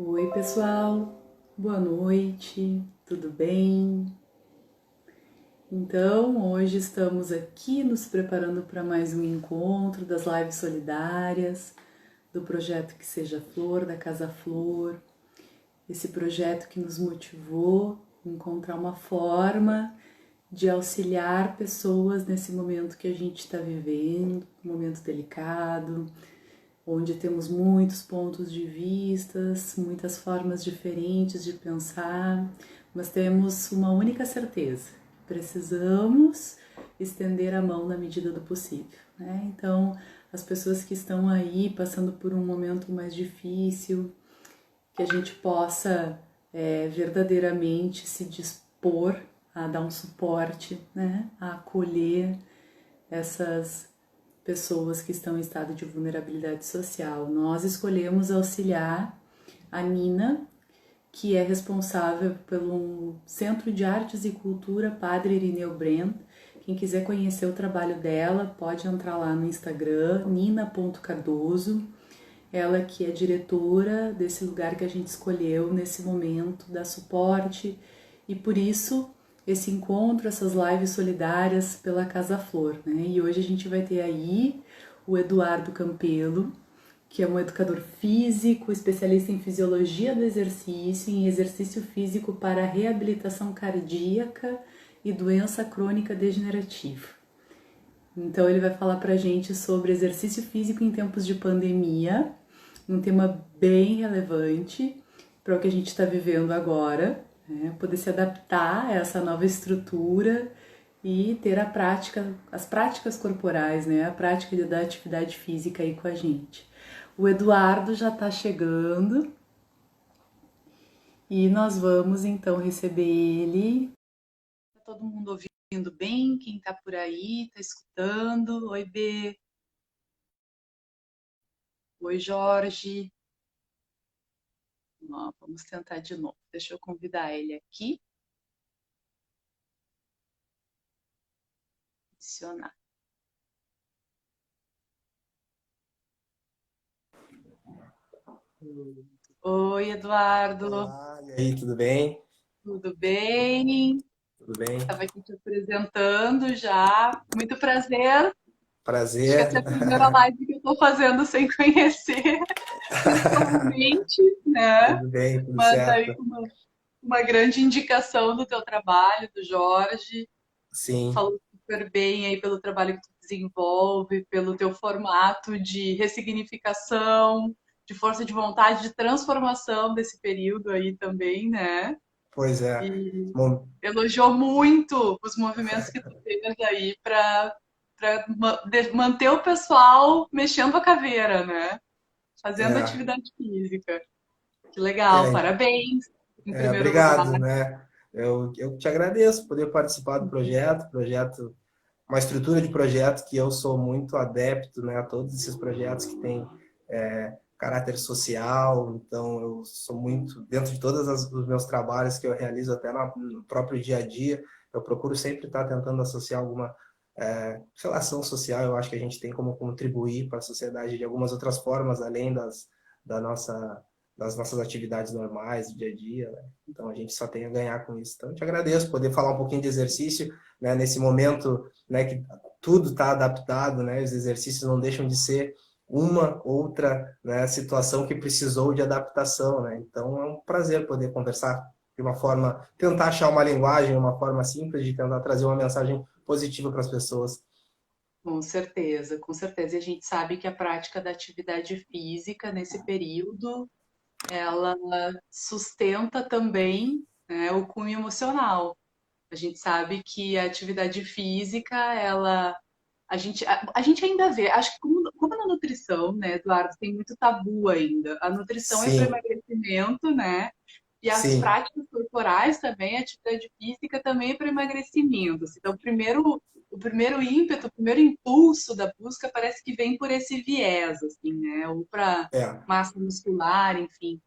Oi, pessoal, boa noite, tudo bem? Então, hoje estamos aqui nos preparando para mais um encontro das lives solidárias do projeto Que Seja Flor, da Casa Flor. Esse projeto que nos motivou a encontrar uma forma de auxiliar pessoas nesse momento que a gente está vivendo, um momento delicado, onde temos muitos pontos de vistas, muitas formas diferentes de pensar, mas temos uma única certeza: precisamos estender a mão na medida do possível, né? Então, as pessoas que estão aí passando por um momento mais difícil, que a gente possa verdadeiramente se dispor a dar um suporte, né? A acolher essas pessoas que estão em estado de vulnerabilidade social. Nós escolhemos auxiliar a Nina, que é responsável pelo Centro de Artes e Cultura Padre Irineu Brand. Quem quiser conhecer o trabalho dela, pode entrar lá no Instagram, nina.cardoso. Ela que é diretora desse lugar que a gente escolheu nesse momento, dá suporte, e por isso esse encontro, essas lives solidárias pela Casa Flor, né? E hoje a gente vai ter aí o Eduardo Campelo, que é um educador físico, especialista em fisiologia do exercício, em exercício físico para reabilitação cardíaca e doença crônica degenerativa. Então ele vai falar pra gente sobre exercício físico em tempos de pandemia, um tema bem relevante para o que a gente está vivendo agora, né? Poder se adaptar a essa nova estrutura e ter a prática, as práticas corporais, né? A prática da atividade física aí com a gente. O Eduardo já está chegando e nós vamos então receber ele. Tá todo mundo ouvindo bem? Quem está por aí, está escutando? Oi, B. Oi, Jorge. Ó, vamos tentar de novo. Deixa eu convidar ele aqui. Adicionar. Oi, Eduardo. Olá, e aí, tudo bem? Tudo bem? Tudo bem? Estava aqui te apresentando já. Muito prazer. Acho que essa é Prazer. a primeira live que eu estou fazendo sem conhecer pessoalmente, né? Tudo bem, tudo Mas aí certo? uma grande indicação do teu trabalho, do Jorge. Sim, Falou super bem aí pelo trabalho que tu desenvolve, pelo teu formato de ressignificação, de força de vontade, de transformação desse período aí também, né? pois é. E Bom, elogiou muito os movimentos que tu fez aí para manter o pessoal mexendo a caveira, né? Fazendo é, atividade física. Que legal, é, parabéns em primeiro lugar. obrigado, né? Eu te agradeço por poder participar do projeto, uma estrutura de projeto que eu sou muito adepto, né? A todos esses projetos que têm caráter social, então eu sou muito, dentro de todos os meus trabalhos que eu realizo até no próprio dia a dia, eu procuro sempre estar tentando associar alguma relação social. Eu acho que a gente tem como contribuir para a sociedade de algumas outras formas, além da nossa, das nossas atividades normais do dia a dia, né? Então a gente só tem a ganhar com isso. Então eu te agradeço poder falar um pouquinho de exercício, né, nesse momento, né, que tudo está adaptado, né, os exercícios não deixam de ser uma outra, né, situação que precisou de adaptação, né? Então é um prazer poder conversar de uma forma, tentar achar uma linguagem, uma forma simples de tentar trazer uma mensagem positiva para as pessoas. Com certeza, com certeza. E a gente sabe que a prática da atividade física nesse período, ela sustenta também, né, o cunho emocional. A gente sabe que a atividade física, ela, a gente ainda vê, acho que como na nutrição, né, Eduardo, tem muito tabu ainda. A nutrição é para Sim, emagrecimento, né? E as sim, práticas corporais também, a atividade física também é para emagrecimento. Assim. Então, o primeiro ímpeto, o primeiro impulso da busca parece que vem por esse viés, assim, né? Ou para é, massa muscular, enfim.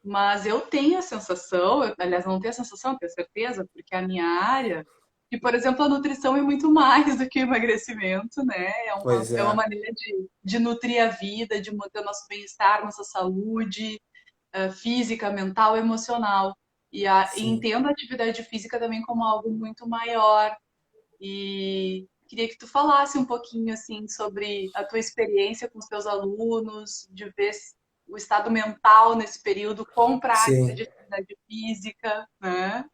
Mas eu tenho a sensação, aliás, não tenho a sensação, tenho certeza, porque é a minha área, que, por exemplo, a nutrição é muito mais do que o emagrecimento, né? pois É uma é, maneira de nutrir a vida, de manter o nosso bem-estar, nossa saúde, física, mental, emocional. E sim. entendo a atividade física também como algo muito maior. E queria que tu falasse um pouquinho assim sobre a tua experiência com os teus alunos, de ver o estado mental nesse período com prática Sim. de atividade física, né?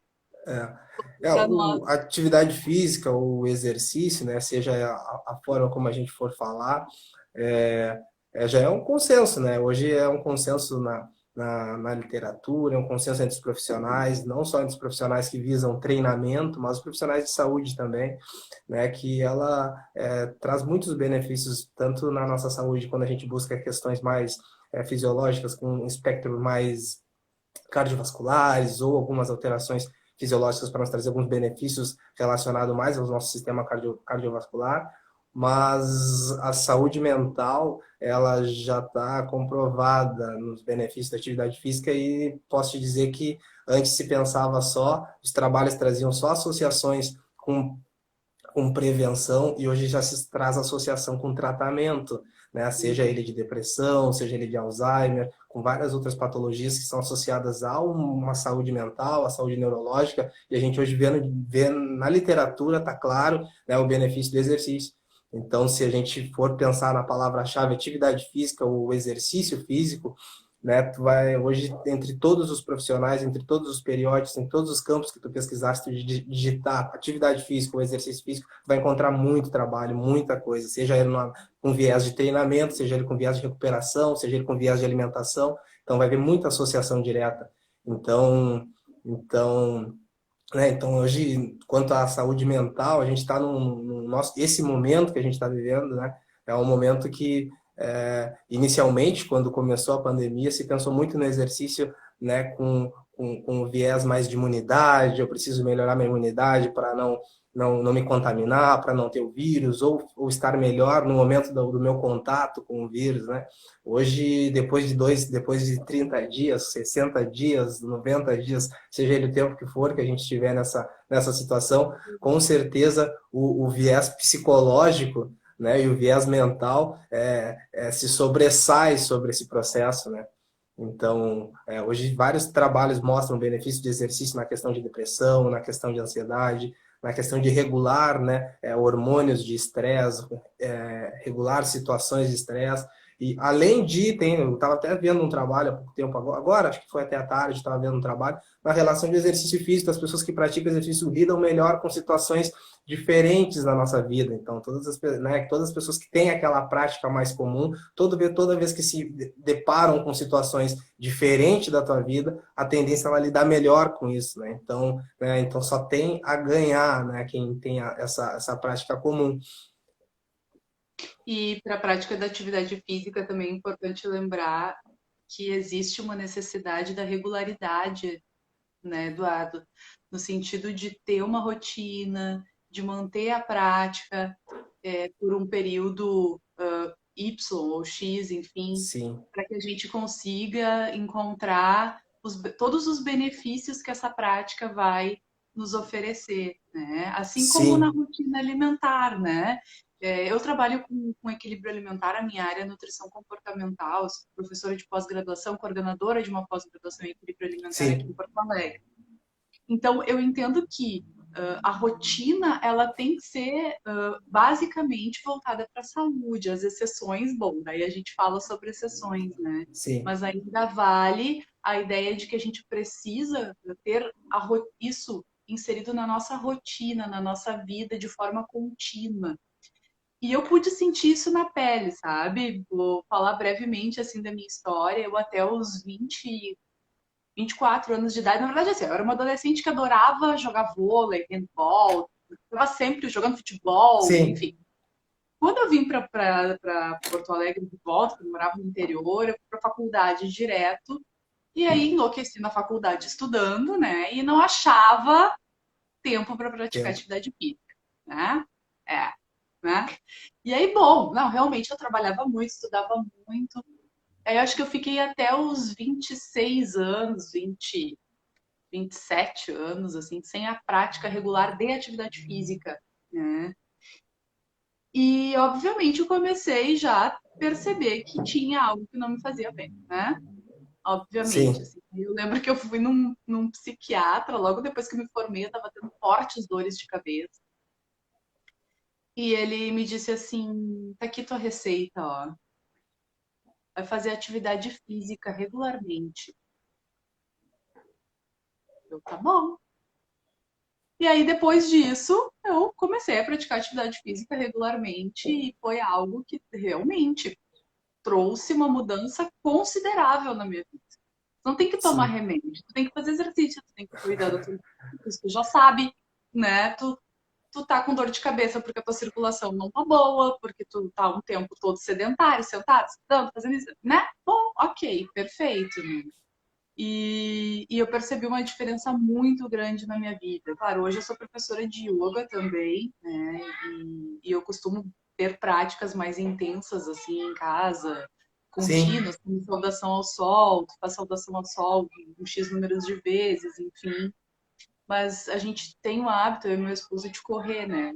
É. Para nós. A atividade física, o exercício, né, seja a forma como a gente for falar, é, já é um consenso, né? Hoje é um consenso na literatura, é um consenso entre os profissionais, não só entre os profissionais que visam treinamento, mas os profissionais de saúde também, né? Que ela traz muitos benefícios, tanto na nossa saúde, quando a gente busca questões mais fisiológicas, com um espectro mais cardiovasculares ou algumas alterações fisiológicas para nos trazer alguns benefícios relacionados mais ao nosso sistema cardiovascular, mas a saúde mental ela já está comprovada nos benefícios da atividade física e posso te dizer que antes se pensava só, os trabalhos traziam só associações com prevenção e hoje já se traz associação com tratamento, né? Seja ele de depressão, seja ele de Alzheimer, com várias outras patologias que são associadas a uma saúde mental, a saúde neurológica, e a gente hoje vê na literatura, está claro, né, o benefício do exercício. Então, se a gente for pensar na palavra-chave atividade física ou exercício físico, né, tu vai hoje entre todos os profissionais, entre todos os periódicos, em todos os campos que tu pesquisaste, tu digitar atividade física ou exercício físico, tu vai encontrar muito trabalho, muita coisa, seja ele com viés de treinamento, seja ele com viés de recuperação, seja ele com viés de alimentação, então vai ver muita associação direta. Então, então hoje, quanto à saúde mental, a gente está no nosso esse momento que a gente está vivendo, né? É um momento que inicialmente, quando começou a pandemia, se pensou muito no exercício, né, com viés mais de imunidade. Eu preciso melhorar minha imunidade para não me contaminar, para não ter o vírus, ou estar melhor no momento do meu contato com o vírus, né? Hoje, depois de 30 dias, 60 dias, 90 dias, seja ele o tempo que for que a gente estiver nessa situação, com certeza o viés psicológico, né, e o viés mental se sobressai sobre esse processo, né? Então, hoje vários trabalhos mostram o benefício de exercício na questão de depressão, na questão de ansiedade, na questão de regular, né, hormônios de estresse, regular situações de estresse. E além eu estava até vendo um trabalho há pouco tempo, agora acho que foi até à tarde, estava vendo um trabalho na relação de exercício físico. As pessoas que praticam exercício lidam melhor com situações diferentes na nossa vida. Então, todas as pessoas que têm aquela prática mais comum, toda vez que se deparam com situações diferentes da tua vida, a tendência é ela lidar melhor com isso, né? Então só tem a ganhar, né? Quem tem essa prática comum. E para a prática da atividade física também é importante lembrar que existe uma necessidade da regularidade, né, Eduardo? No sentido de ter uma rotina, de manter a prática por um período Y ou X, enfim, Sim, para que a gente consiga encontrar todos os benefícios que essa prática vai nos oferecer, né? Assim como na sim, rotina alimentar, né? Eu trabalho com equilíbrio alimentar, a minha área é nutrição comportamental, sou professora de pós-graduação, coordenadora de uma pós-graduação em equilíbrio alimentar aqui em sim, Porto Alegre. Então, eu entendo que a rotina ela tem que ser basicamente voltada para a saúde. As exceções, bom, daí a gente fala sobre exceções, né? sim, Mas ainda vale a ideia de que a gente precisa ter isso inserido na nossa rotina, na nossa vida de forma contínua. E eu pude sentir isso na pele, sabe? Vou falar brevemente assim da minha história. Eu até os 24 anos de idade. Na verdade, assim, eu era uma adolescente que adorava jogar vôlei, handball, estava sempre jogando futebol, sim, enfim. Quando eu vim para Porto Alegre de volta, que eu morava no interior, eu fui para a faculdade direto, e aí enlouqueci na faculdade estudando, né? E não achava tempo para praticar tempo, atividade física, né? É, né? E aí, bom, não, realmente eu trabalhava muito, estudava muito. Aí eu acho que eu fiquei até os 26 anos, 27 anos, assim, sem a prática regular de atividade física, né? E, obviamente, eu comecei já a perceber que tinha algo que não me fazia bem, né? obviamente. Sim, Assim. Eu lembro que eu fui num psiquiatra, logo depois que eu me formei, eu tava tendo fortes dores de cabeça. E ele me disse assim: tá aqui tua receita, ó. Vai fazer atividade física regularmente. Eu, tá bom. E aí, depois disso, eu comecei a praticar atividade física regularmente e foi algo que realmente trouxe uma mudança considerável na minha vida. Não tem que tomar sim, remédio, tu tem que fazer exercício, tu tem que cuidar da tua isso tu já sabe, né? Tu tá com dor de cabeça porque a tua circulação não tá boa, porque tu tá um tempo todo sedentário, sentado, estudando, fazendo isso, né? Bom, ok, perfeito, né? E eu percebi uma diferença muito grande na minha vida. Claro, hoje eu sou professora de yoga também, né? E eu costumo ter práticas mais intensas, assim, em casa, sim. contínuas, como saudação ao sol, tu faz saudação ao sol um X números de vezes, enfim. Mas a gente tem o hábito, eu e meu esposo, de correr, né?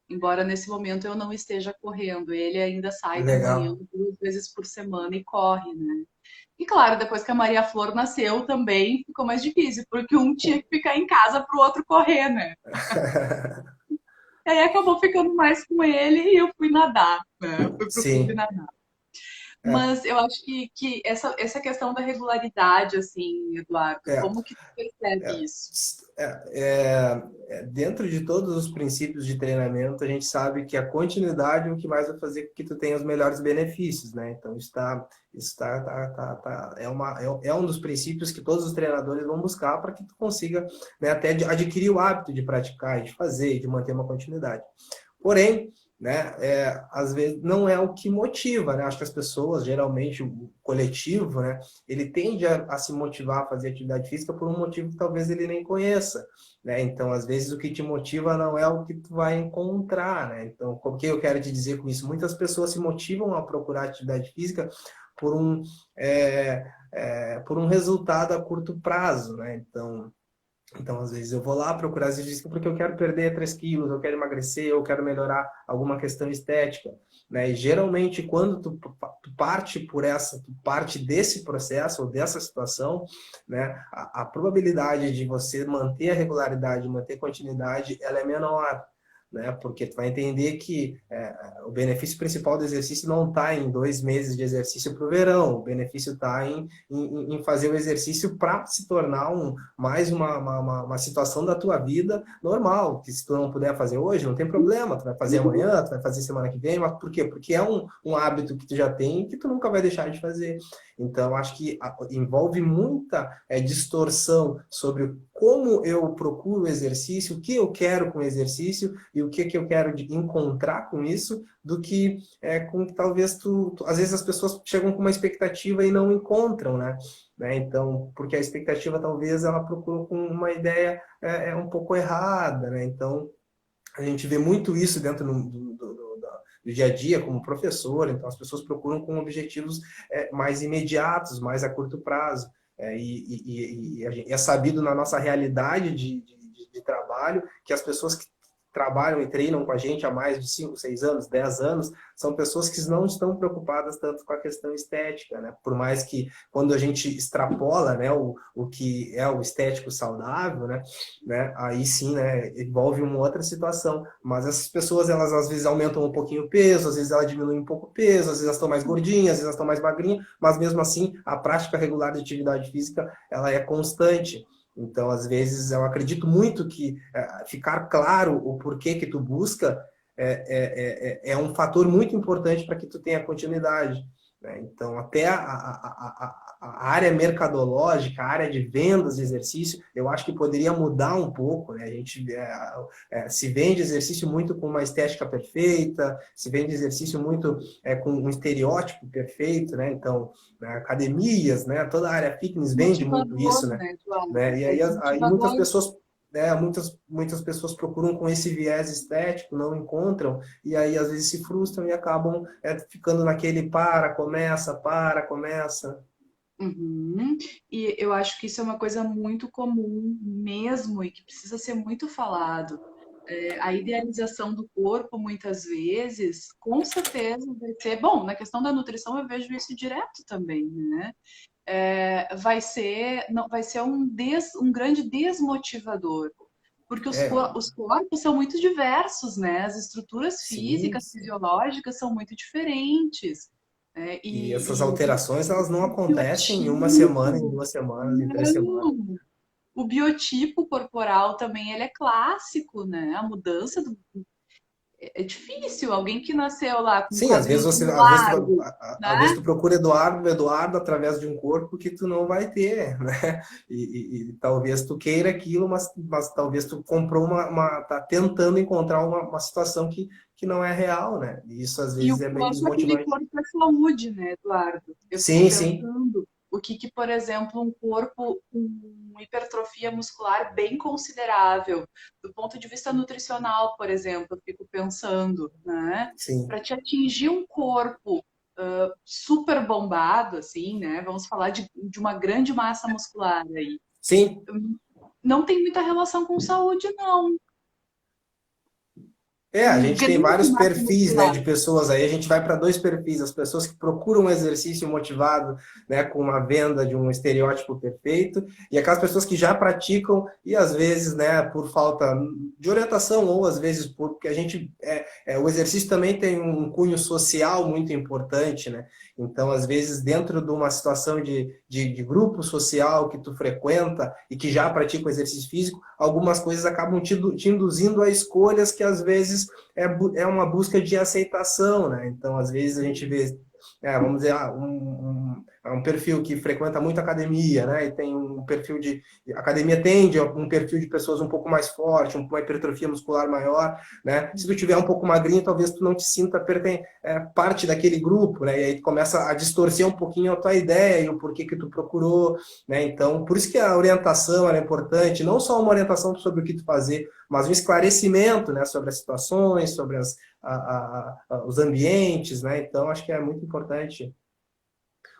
Embora nesse momento eu não esteja correndo, ele ainda sai de manhã Legal. 2 vezes por semana e corre, né? E claro, depois que a Maria Flor nasceu também ficou mais difícil, porque um tinha que ficar em casa para o outro correr, né? E aí acabou ficando mais com ele e eu fui nadar, né? Eu fui pro clube Sim. nadar. É, Mas eu acho que essa questão da regularidade, assim, Eduardo, é. como que tu percebe isso? Dentro de todos os princípios de treinamento, a gente sabe que a continuidade é o que mais vai fazer com que tu tenha os melhores benefícios, né? Então, é um dos princípios que todos os treinadores vão buscar para que tu consiga, né, até adquirir o hábito de praticar, de fazer, de manter uma continuidade. Porém, né, às vezes não é o que motiva, né? Acho que as pessoas, geralmente, o coletivo, né, ele tende a se motivar a fazer atividade física por um motivo que talvez ele nem conheça, né? Então, às vezes, o que te motiva não é o que tu vai encontrar, né? Então, o que eu quero te dizer com isso? Muitas pessoas se motivam a procurar atividade física por por um resultado a curto prazo, né? Então, às vezes, eu vou lá procurar exercício porque eu quero perder 3 quilos, eu quero emagrecer, eu quero melhorar alguma questão estética, né? E geralmente, quando tu parte tu parte desse processo ou dessa situação, né? A probabilidade de você manter a regularidade, manter a continuidade, ela é menor, né? Porque tu vai entender que o benefício principal do exercício não está em 2 meses de exercício para o verão, o benefício está em fazer o exercício para se tornar mais uma situação da tua vida normal, que se tu não puder fazer hoje, não tem problema, tu vai fazer amanhã, tu vai fazer semana que vem, mas por quê? Porque é um hábito que tu já tem e que tu nunca vai deixar de fazer. Então, acho que envolve muita distorção sobre como eu procuro o exercício, o que eu quero com o exercício e o que eu quero encontrar com isso, do que com que talvez às vezes as pessoas chegam com uma expectativa e não encontram, né? Então, porque a expectativa talvez ela procura com uma ideia um pouco errada, né? Então, a gente vê muito isso dentro do dia a dia como professor, então as pessoas procuram com objetivos mais imediatos, mais a curto prazo. É sabido na nossa realidade de trabalho que as pessoas que trabalham e treinam com a gente há mais de 5, 6 anos, 10 anos, são pessoas que não estão preocupadas tanto com a questão estética, né? Por mais que quando a gente extrapola, né, o que é o estético saudável, aí sim, né, envolve uma outra situação. Mas essas pessoas, elas às vezes aumentam um pouquinho o peso, às vezes elas diminuem um pouco o peso, às vezes elas estão mais gordinhas, às vezes elas estão mais magrinhas, mas mesmo assim, a prática regular de atividade física, ela é constante. Então, às vezes, eu acredito muito que ficar claro o porquê que tu busca é um fator muito importante para que tu tenha continuidade, né? Então, até a área mercadológica, a área de vendas de exercício, eu acho que poderia mudar um pouco, né? A gente se vende exercício muito com uma estética perfeita, se vende exercício muito com um estereótipo perfeito, né? Então, academias, né? Toda a área fitness vende muito isso, Motivador, né? né, Eduardo? Né? E É aí muitas desmotivador. pessoas muitas pessoas procuram com esse viés estético, não encontram, e aí às vezes se frustram e acabam ficando naquele para, começa. Uhum. E eu acho que isso é uma coisa muito comum mesmo e que precisa ser muito falado. A idealização do corpo, muitas vezes, com certeza vai ser. Bom, na questão da nutrição eu vejo isso direto também, né? vai ser um grande desmotivador, porque É, os corpos são muito diversos, né? As estruturas sim, físicas, sim. fisiológicas são muito diferentes, né? E essas alterações, elas não acontecem em uma semana, em Biotipo, 2 semanas, em 3 semanas. não. O biotipo corporal também ele é clássico, né? A mudança é difícil. Alguém que nasceu lá com Sim, às vezes quadril você, largo, às vezes né? tu procura Eduardo através de um corpo que tu não vai ter, né? E talvez tu queira aquilo, mas talvez tu comprou tá tentando encontrar uma situação que não é real, né? E isso às E o vezes é bem quanto aquele desmotivante. corpo é saúde, né, Eduardo? Eu fico Sim, sim, pensando o que, por exemplo, um corpo com hipertrofia muscular bem considerável, do ponto de vista nutricional, por exemplo, eu fico pensando, né? sim. Para te atingir um corpo super bombado, assim, né? Vamos falar de uma grande massa muscular aí. Sim, Não tem muita relação com saúde, não. a Um gente tem grande vários massa perfis, né, muscular. de pessoas aí. A gente vai para dois perfis: as pessoas que procuram um exercício motivado, né, com uma venda de um estereótipo perfeito, e aquelas pessoas que já praticam e às vezes, né, por falta de orientação ou às vezes porque a gente o exercício também tem um cunho social muito importante, né? Então, às vezes, dentro de uma situação de grupo social que tu frequenta e que já pratica o exercício físico, algumas coisas acabam te induzindo a escolhas que às vezes é uma busca de aceitação, né? Então, às vezes a gente vê, vamos dizer, um perfil que frequenta muito academia, né? E tem um perfil de academia tende a um perfil de pessoas um pouco mais forte, uma hipertrofia muscular maior, né? Se tu tiver um pouco magrinho, talvez tu não te sinta parte daquele grupo, né? E aí tu começa a distorcer um pouquinho a tua ideia e o porquê que tu procurou, né? Então, por isso que a orientação era importante, não só uma orientação sobre o que tu fazer, mas um esclarecimento, né, sobre as situações, sobre os ambientes, né? Então, acho que é muito importante,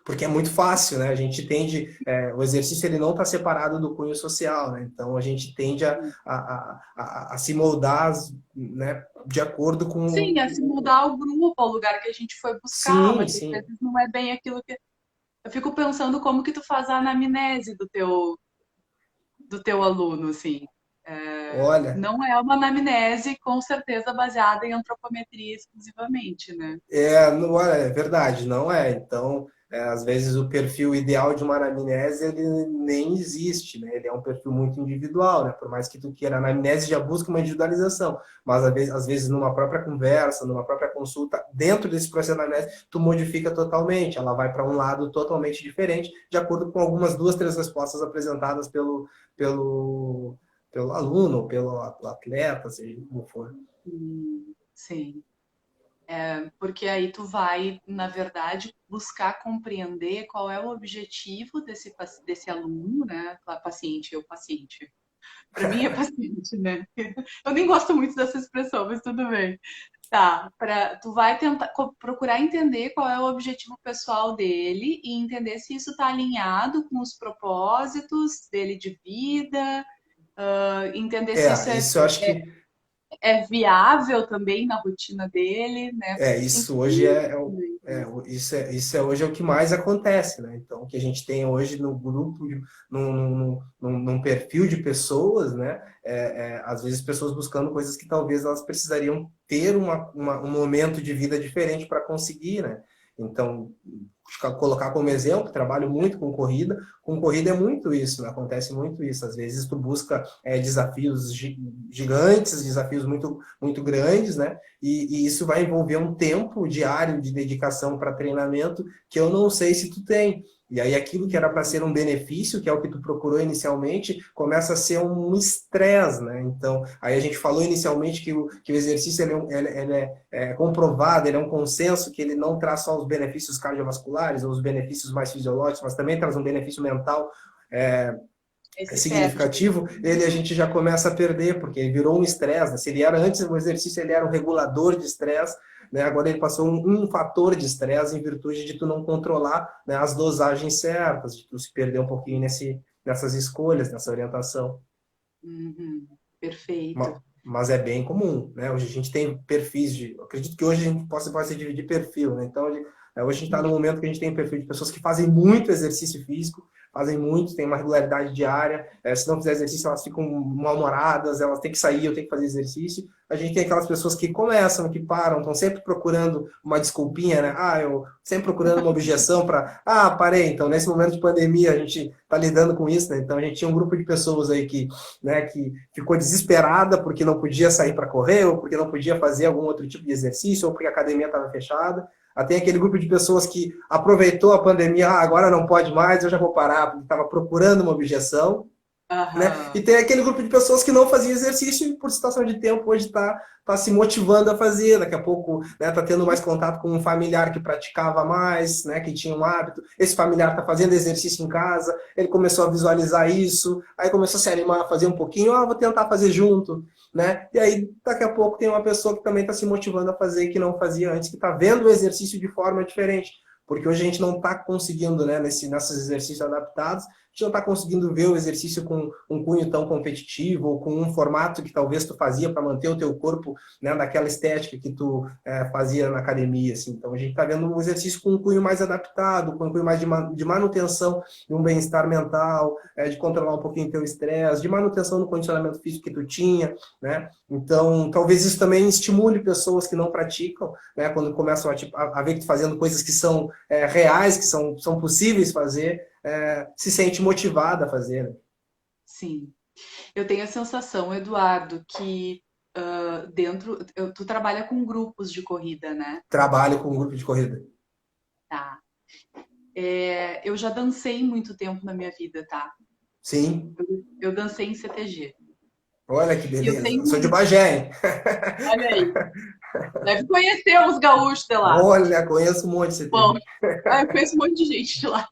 porque é muito fácil, né? A gente tende, o exercício ele não está separado do cunho social, né? Então, a gente tende a se moldar, né, de acordo Sim, a se com. mudar ao grupo, ao lugar que a gente foi buscar, Sim, mas às sim. vezes não é bem aquilo que. Eu fico pensando como que tu faz a anamnese do teu aluno, assim. Olha, Não é uma anamnese com certeza baseada em antropometria exclusivamente, né? não é verdade, não é. Então, às vezes o perfil ideal de uma anamnese ele nem existe, né? Ele é um perfil muito individual, né? Por mais que tu queira, a anamnese já busca uma individualização, mas às vezes numa própria conversa, numa própria consulta, dentro desse processo de anamnese, tu modifica totalmente. Ela vai para um lado totalmente diferente, de acordo com algumas duas, três respostas apresentadas pelo, pelo aluno, ou pelo atleta, seja como for. Sim. Porque aí tu vai, na verdade, buscar compreender qual é o objetivo desse aluno, né? Paciente, paciente. Para mim é paciente, né? Eu nem gosto muito dessa expressão, mas tudo bem. Tá, tu vai tentar procurar entender qual é o objetivo pessoal dele e entender se isso está alinhado com os propósitos dele de vida, entender se isso Isso eu acho que é viável também na rotina dele, né? Porque tem isso tudo hoje isso, né? isso hoje é o que mais acontece, né? Então, o que a gente tem hoje no grupo, num perfil de pessoas, né? Às vezes pessoas buscando coisas que talvez elas precisariam ter um momento de vida diferente para conseguir, né? Então, colocar como exemplo, trabalho muito com corrida é muito isso, né? Acontece muito isso. Às vezes tu busca desafios gigantes, desafios muito, muito grandes, né? E isso vai envolver um tempo diário de dedicação para treinamento que eu não sei se tu tem. E aí aquilo que era para ser um benefício, que é o que tu procurou inicialmente, começa a ser um estresse, né? Então, aí a gente falou inicialmente que o exercício ele é comprovado, ele é um consenso que ele não traz só os benefícios cardiovasculares ou os benefícios mais fisiológicos, mas também traz um benefício mental é, Esse certo. significativo, ele a gente já começa a perder, porque ele virou um estresse, né? Se ele era antes o exercício, ele era um regulador de estresse, né? Agora ele passou um fator de estresse em virtude de tu não controlar, né, as dosagens certas, de tu se perder um pouquinho nessas escolhas, nessa orientação. Uhum, perfeito. Mas é bem comum, né? Hoje a gente tem perfis eu acredito que hoje a gente possa dividir perfil, né? Então, Hoje a gente está no momento que a gente tem um perfil de pessoas que fazem muito exercício físico, fazem muito, tem uma regularidade diária. Se não fizer exercício, elas ficam mal-humoradas, elas têm que sair, eu tenho que fazer exercício. A gente tem aquelas pessoas que começam, que param, estão sempre procurando uma desculpinha, né? Eu sempre procurando uma objeção para, parei. Então, nesse momento de pandemia, a gente está lidando com isso, né? Então, a gente tinha um grupo de pessoas aí que, né, que ficou desesperada porque não podia sair para correr, ou porque não podia fazer algum outro tipo de exercício, ou porque a academia estava fechada. Tem aquele grupo de pessoas que aproveitou a pandemia, agora não pode mais, eu já vou parar, porque estava procurando uma objeção. Né? E tem aquele grupo de pessoas que não fazia exercício e por situação de tempo hoje está se motivando a fazer. Daqui a pouco está tendo mais contato com um familiar que praticava mais, né, que tinha um hábito. Esse familiar está fazendo exercício em casa, ele começou a visualizar isso, aí começou a se animar a fazer um pouquinho, vou tentar fazer junto. Né? E aí daqui a pouco tem uma pessoa que também está se motivando a fazer que não fazia antes, que está vendo o exercício de forma diferente. Porque hoje a gente não está conseguindo, né, nesses exercícios adaptados, a gente não está conseguindo ver o exercício com um cunho tão competitivo, ou com um formato que talvez tu fazia para manter o teu corpo, né, naquela estética que tu fazia na academia. Assim. Então a gente está vendo um exercício com um cunho mais adaptado, com um cunho mais de manutenção de um bem-estar mental, de controlar um pouquinho o teu estresse, de manutenção do condicionamento físico que tu tinha. Né? Então talvez isso também estimule pessoas que não praticam, né, quando começam a ver que tu fazendo coisas que são reais, que são possíveis fazer, se sente motivada a fazer. Né? Sim. Eu tenho a sensação, Eduardo, que tu trabalha com grupos de corrida, né? Trabalho com um grupo de corrida. Tá. Eu já dancei muito tempo na minha vida, tá? Sim. Eu dancei em CTG. Olha que beleza. Eu sou de Bagé, hein? Olha aí. Deve conhecer os gaúchos de lá. Olha, conheço um monte de CTG. Bom, eu conheço um monte de gente de lá.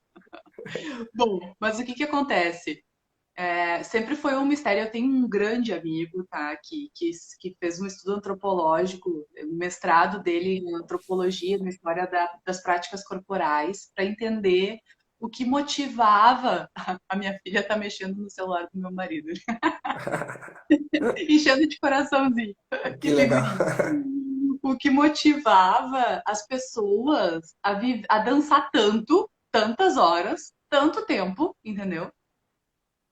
Bom, mas o que acontece? Sempre foi um mistério. Eu tenho um grande amigo, tá, que fez um estudo antropológico, o mestrado dele em antropologia, na história das práticas corporais, para entender o que motivava a minha filha estar mexendo no celular do meu marido, enchendo de coraçãozinho. Que legal. O que motivava as pessoas a dançar tantas horas, tanto tempo, entendeu?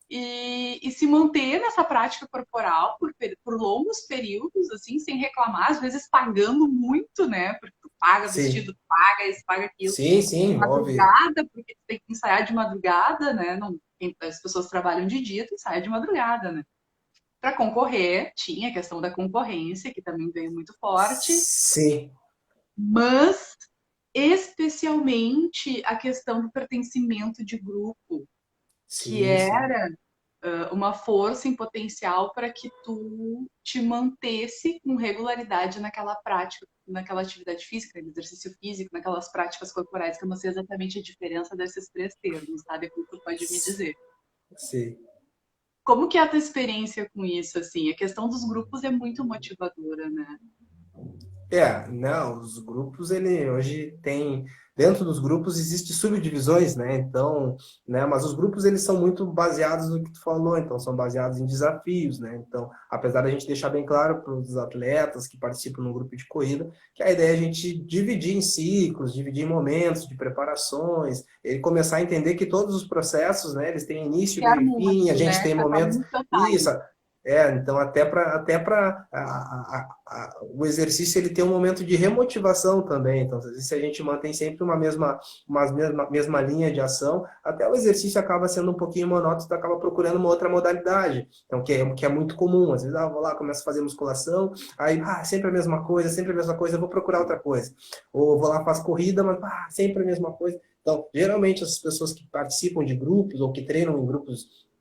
E se manter nessa prática corporal por longos períodos, assim, sem reclamar, às vezes pagando muito, né? Porque tu paga vestido, tu paga isso, paga aquilo. Sim, madrugada, porque tu tem que ensaiar de madrugada, né? Não, as pessoas trabalham de dia, tu ensaia de madrugada, né? Para concorrer, tinha a questão da concorrência, que também veio muito forte. Sim. Mas, especialmente, a questão do pertencimento de grupo, que era uma força em potencial para que tu te mantesse com regularidade naquela prática, naquela atividade física, no exercício físico, naquelas práticas corporais, que eu não sei exatamente a diferença desses três termos, tá? Depois tu pode me dizer. Sim. Como que é a tua experiência com isso, assim? A questão dos grupos é muito motivadora, né? Não, os grupos, ele hoje tem, dentro dos grupos existem subdivisões, né, então, né, mas os grupos, eles são muito baseados no que tu falou, então, são baseados em desafios, né, então, apesar da gente deixar bem claro para os atletas que participam no grupo de corrida, que a ideia é a gente dividir em ciclos, dividir em momentos de preparações, ele começar a entender que todos os processos, né, eles têm início, meio e fim, a gente tem momentos, isso, então até para o exercício ele tem um momento de remotivação também. Então, se a gente mantém sempre uma mesma linha de ação, até o exercício acaba sendo um pouquinho monótono, tu acaba procurando uma outra modalidade. Então, que é muito comum. Às vezes, vou lá, começo a fazer musculação, aí, sempre a mesma coisa, eu vou procurar outra coisa. Ou vou lá, faço corrida, mas sempre a mesma coisa. Então, geralmente, as pessoas que participam de grupos ou que treinam em grupos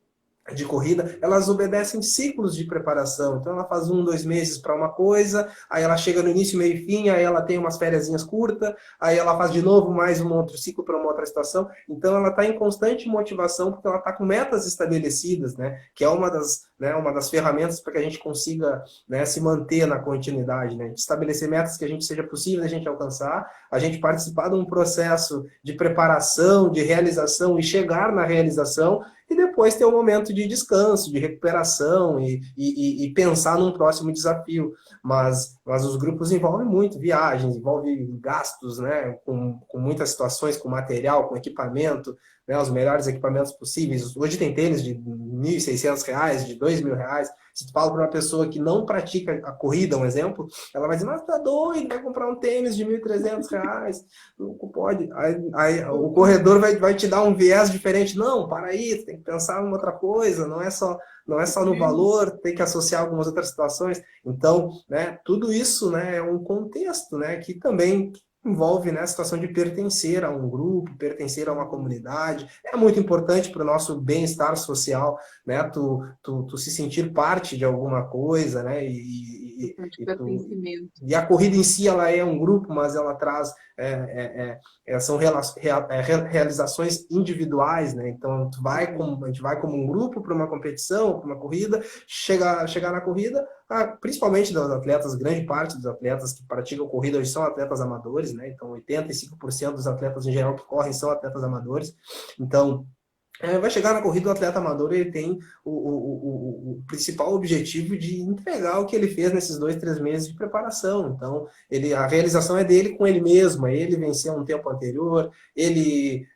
de corrida, elas obedecem ciclos de preparação. Então, ela faz 2 meses para uma coisa, aí ela chega no início, meio e fim, aí ela tem umas fériasinhas curtas, aí ela faz de novo mais um outro ciclo para uma outra situação. Então, ela está em constante motivação, porque ela está com metas estabelecidas, né? Que é uma das ferramentas para que a gente consiga, né, se manter na continuidade, né? Estabelecer metas que a gente seja possível a gente alcançar, a gente participar de um processo de preparação, de realização e chegar na realização. e depois ter um momento de descanso, de recuperação e pensar num próximo desafio. Mas os grupos envolvem muito viagens, envolvem gastos, né, com muitas situações, com material, com equipamento, né, os melhores equipamentos possíveis. Hoje tem tênis de R$ 1.600, de R$ 2.000. Se tu fala para uma pessoa que não pratica a corrida, um exemplo, ela vai dizer, mas tá doido, vai comprar um tênis de R$ 1.300, não pode. Aí o corredor vai te dar um viés diferente. Não, para aí, tu tem que pensar em outra coisa, não é só no valor, tem que associar algumas outras situações. Então, né, tudo isso, né, é um contexto, né, que também envolve, né, a situação de pertencer a um grupo, pertencer a uma comunidade. É muito importante para o nosso bem-estar social, né, tu se sentir parte de alguma coisa, né, e a corrida em si, ela é um grupo, mas ela traz são realizações individuais, né? Então a gente vai como um grupo para uma competição, para uma corrida, chegar na corrida, principalmente dos atletas, grande parte dos atletas que praticam corrida hoje são atletas amadores, né? Então 85% dos atletas em geral que correm são atletas amadores. Então vai chegar na corrida, o atleta amador ele tem o principal objetivo de entregar o que ele fez nesses 2, 3 meses de preparação. Então, a realização é dele com ele mesmo, é ele vencer um tempo anterior, ele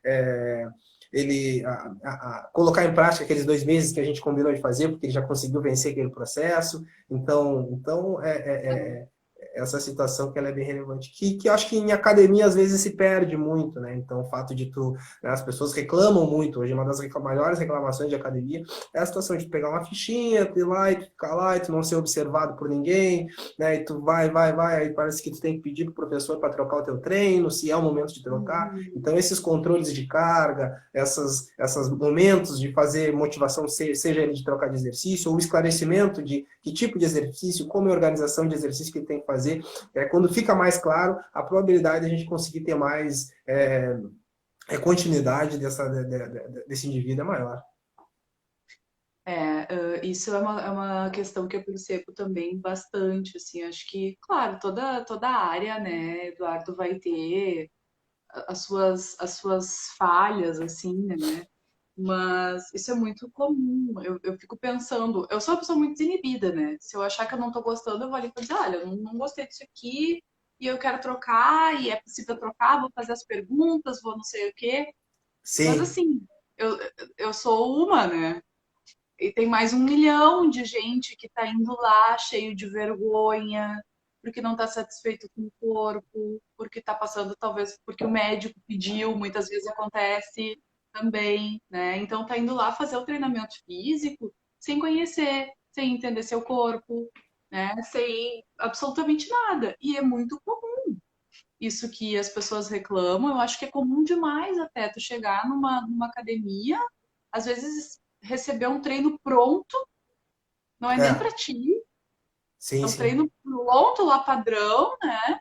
colocar em prática aqueles 2 meses que a gente combinou de fazer, porque ele já conseguiu vencer aquele processo. Então essa situação que ela é bem relevante, que eu acho que em academia às vezes se perde muito, né? Então o fato de né, as pessoas reclamam muito, hoje uma das maiores reclamações de academia é a situação de pegar uma fichinha, tu ir lá e tu ficar lá e tu não ser observado por ninguém, né? E tu vai, aí parece que tu tem que pedir pro professor para trocar o teu treino, se é o momento de trocar. Então esses controles de carga, esses momentos de fazer motivação, seja ele de trocar de exercício, ou o esclarecimento de que tipo de exercício, como é a organização de exercício que ele tem que fazer, quando fica mais claro, a probabilidade de a gente conseguir ter mais continuidade desse indivíduo é maior. Isso é uma questão que eu percebo também bastante, assim, acho que, claro, toda a área, né, Eduardo, vai ter as suas falhas, assim, né, mas isso é muito comum. Eu fico pensando, eu sou uma pessoa muito desinibida, né? Se eu achar que eu não tô gostando, eu vou ali e dizer, olha, eu não gostei disso aqui e eu quero trocar, e é possível trocar, vou fazer as perguntas, vou não sei o quê. Mas Sim. assim, eu, eu sou uma, né? E tem mais 1 milhão de gente que tá indo lá cheio de vergonha, porque não tá satisfeito com o corpo, porque tá passando, talvez, porque o médico pediu, muitas vezes acontece também, né? Então tá indo lá fazer o treinamento físico sem conhecer, sem entender seu corpo, né? Sem absolutamente nada. E é muito comum isso que as pessoas reclamam. Eu acho que é comum demais até tu chegar numa academia, às vezes receber um treino pronto, não é nem para ti, Sim, é um sim. treino pronto lá padrão, né?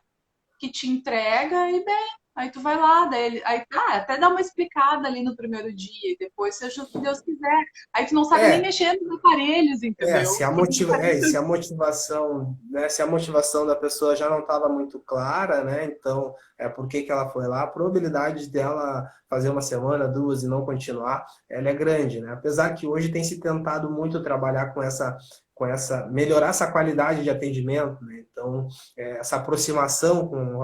Que te entrega e bem. Aí tu vai lá, aí até dá uma explicada ali no primeiro dia, e depois seja o que Deus quiser. Aí tu não sabe nem É, mexer nos aparelhos, entendeu? se a motivação, né, se a motivação da pessoa já não estava muito clara, né, então, por que que ela foi lá, a probabilidade dela fazer uma semana, 2 e não continuar, ela é grande, né? Apesar que hoje tem se tentado muito trabalhar melhorar essa qualidade de atendimento, né? Então, essa aproximação com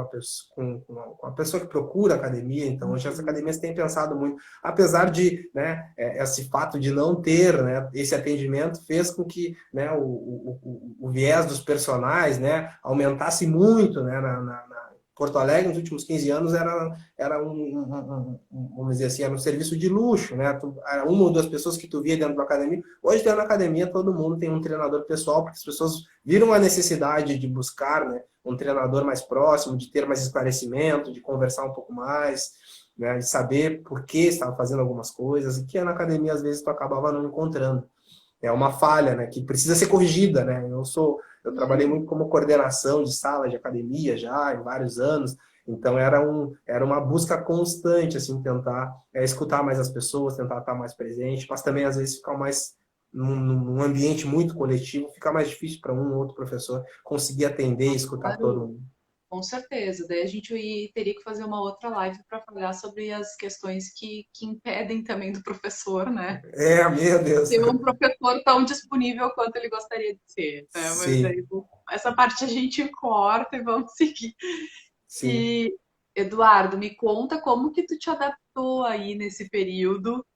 a pessoa que procura a academia, então, hoje as academias têm pensado muito, apesar de, né, esse fato de não ter, né, esse atendimento fez com que, né, o viés dos personagens, né, aumentasse muito, né, Porto Alegre, nos últimos 15 anos, era vamos dizer assim, era um serviço de luxo, né? Era uma ou duas pessoas que tu via dentro da academia. Hoje, dentro da academia, todo mundo tem um treinador pessoal, porque as pessoas viram a necessidade de buscar, né, um treinador mais próximo, de ter mais esclarecimento, de conversar um pouco mais, né, de saber por que estava fazendo algumas coisas, e que na academia, às vezes, tu acabava não encontrando. É uma falha, né, que precisa ser corrigida, né? Eu trabalhei muito como coordenação de sala de academia já, em vários anos, então era uma busca constante, assim, tentar escutar mais as pessoas, tentar estar mais presente, mas também, às vezes, ficar mais num ambiente muito coletivo, fica mais difícil para um ou outro professor conseguir atender e escutar todo mundo. com certeza. Daí a gente teria que fazer uma outra live para falar sobre as questões que impedem também do professor, né? É, meu Deus. Ser um professor tão disponível quanto ele gostaria de ser, né? Mas Sim, daí essa parte a gente corta e vamos seguir. sim. E, Eduardo, me conta como que tu te adaptou aí nesse período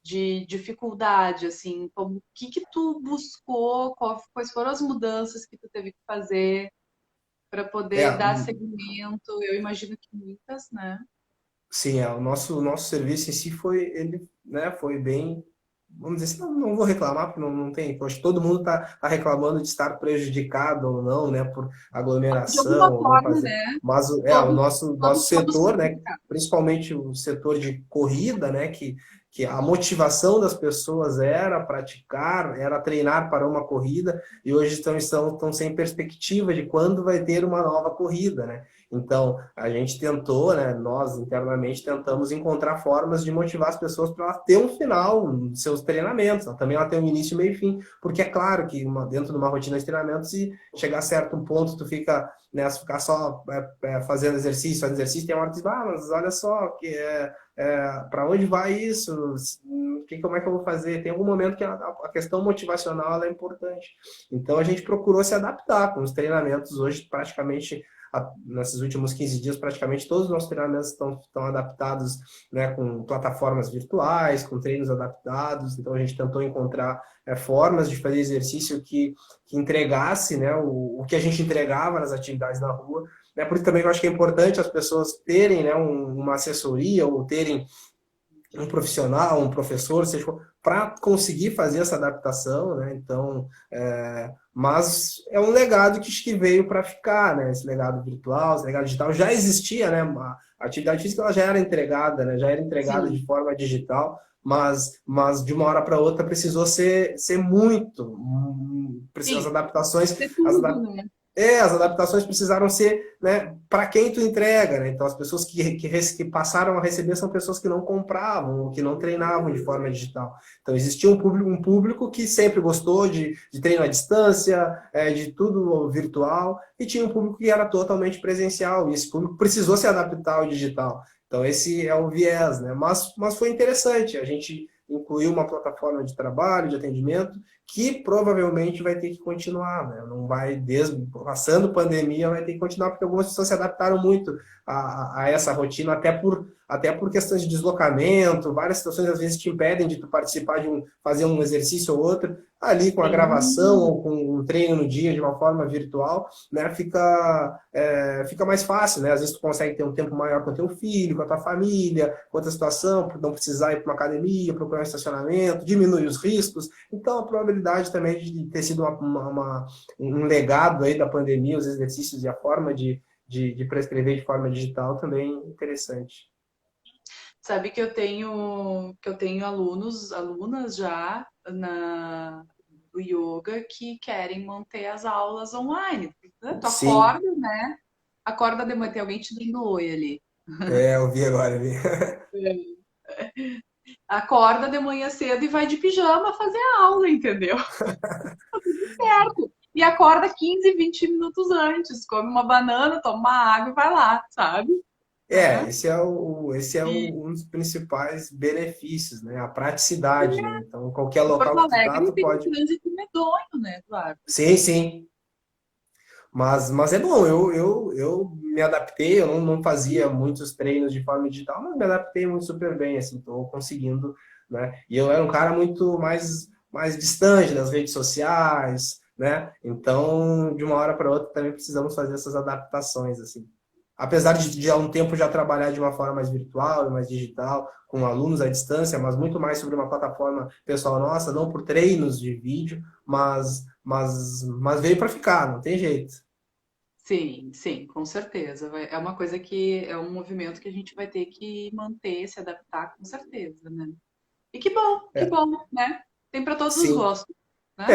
de dificuldade, assim, como, o que que tu buscou, quais foram as mudanças que tu teve que fazer para É, poder dar seguimento? Eu imagino que muitas, né? sim, o nosso serviço em si foi, ele, né, foi bem, vamos dizer assim, não vou reclamar, porque não tem, acho que todo mundo está reclamando de estar prejudicado ou não, né, por De alguma aglomeração, ou não forma, fazer, né? mas o Todos, nosso todos setor, né, prejudicados. principalmente o setor de corrida, né, que a motivação das pessoas era praticar, era treinar para uma corrida, e hoje estão sem perspectiva de quando vai ter uma nova corrida, né? Então, a gente tentou, né, nós internamente tentamos encontrar formas de motivar as pessoas para ela ter um final nos seus treinamentos, também ela ter um início, meio e fim, porque é claro que dentro de uma rotina de treinamento, se chegar a certo ponto, tu fica, né, se ficar só fazendo exercício, tem uma hora que diz, mas olha só, para onde vai isso? Como é que eu vou fazer? Tem algum momento que a questão motivacional ela é importante. Então, a gente procurou se adaptar com os treinamentos hoje, praticamente nesses últimos 15 dias, praticamente todos os nossos treinamentos estão adaptados, né, com plataformas virtuais, com treinos adaptados. Então, a gente tentou encontrar formas de fazer exercício que entregasse, né, o que a gente entregava nas atividades na rua. Né? Por isso também eu acho que é importante as pessoas terem, né, uma assessoria ou terem um profissional, um professor, seja para conseguir fazer essa adaptação, né? Então, mas é um legado que veio para ficar, né? Esse legado virtual, esse legado digital já existia, né? A atividade física ela já era entregada, né? Já era entregada de Sim, forma digital, mas de uma hora para outra precisou ser muito, as sim, adaptações, ter as tudo, adaptações né? as adaptações precisaram ser, né, para quem tu entrega, né? Então as pessoas que passaram a receber são pessoas que não compravam, que não treinavam de forma digital. Então existia um público que sempre gostou de treino à distância, de tudo virtual, e tinha um público que era totalmente presencial, e esse público precisou se adaptar ao digital. Então esse é o viés, né? Mas foi interessante, a gente incluiu uma plataforma de trabalho, de atendimento, que provavelmente vai ter que continuar, né? Não vai, passando pandemia, vai ter que continuar, porque algumas pessoas se adaptaram muito a essa rotina, até por questões de deslocamento, várias situações às vezes te impedem de tu participar fazer um exercício ou outro, ali com a gravação Sim, ou com um treino no dia de uma forma virtual, né? Fica mais fácil, né? Às vezes tu consegue ter um tempo maior com o teu filho, com a tua família, com outra situação, não precisar ir para uma academia, procurar um estacionamento, diminui os riscos. Então, a probabilidade também de ter sido um legado aí da pandemia, os exercícios e a forma de prescrever de forma digital também interessante. sabe que eu tenho alunos, alunas já do yoga que querem manter as aulas online. Tu Sim, acorda, né? Acorda de manhã, tem alguém te dando oi ali. eu vi agora, vi. Acorda de manhã cedo e vai de pijama fazer a aula, entendeu? Certo. E acorda 15, 20 minutos antes, come uma banana, toma uma água e vai lá, sabe? Né? Um dos principais benefícios, né? A praticidade, né? Então, qualquer Em Porto local que tu tá, Alegre tu tem um pode. trânsito medonho, né, Eduardo? Sim, sim. Mas é bom, eu me adaptei, eu não fazia muitos treinos de forma digital, mas me adaptei muito super bem, assim, estou conseguindo, né? E eu era um cara muito mais distante das redes sociais, né? Então, de uma hora para outra, também precisamos fazer essas adaptações, assim. Apesar de há um tempo já trabalhar de uma forma mais virtual, mais digital, com alunos à distância, mas muito mais sobre uma plataforma pessoal nossa, não por treinos de vídeo, mas veio para ficar, não tem jeito. Sim, sim, com certeza. É uma coisa que é um movimento que a gente vai ter que manter, se adaptar, com certeza, né? E que bom, É, né? Tem para todos os sim. gostos, né?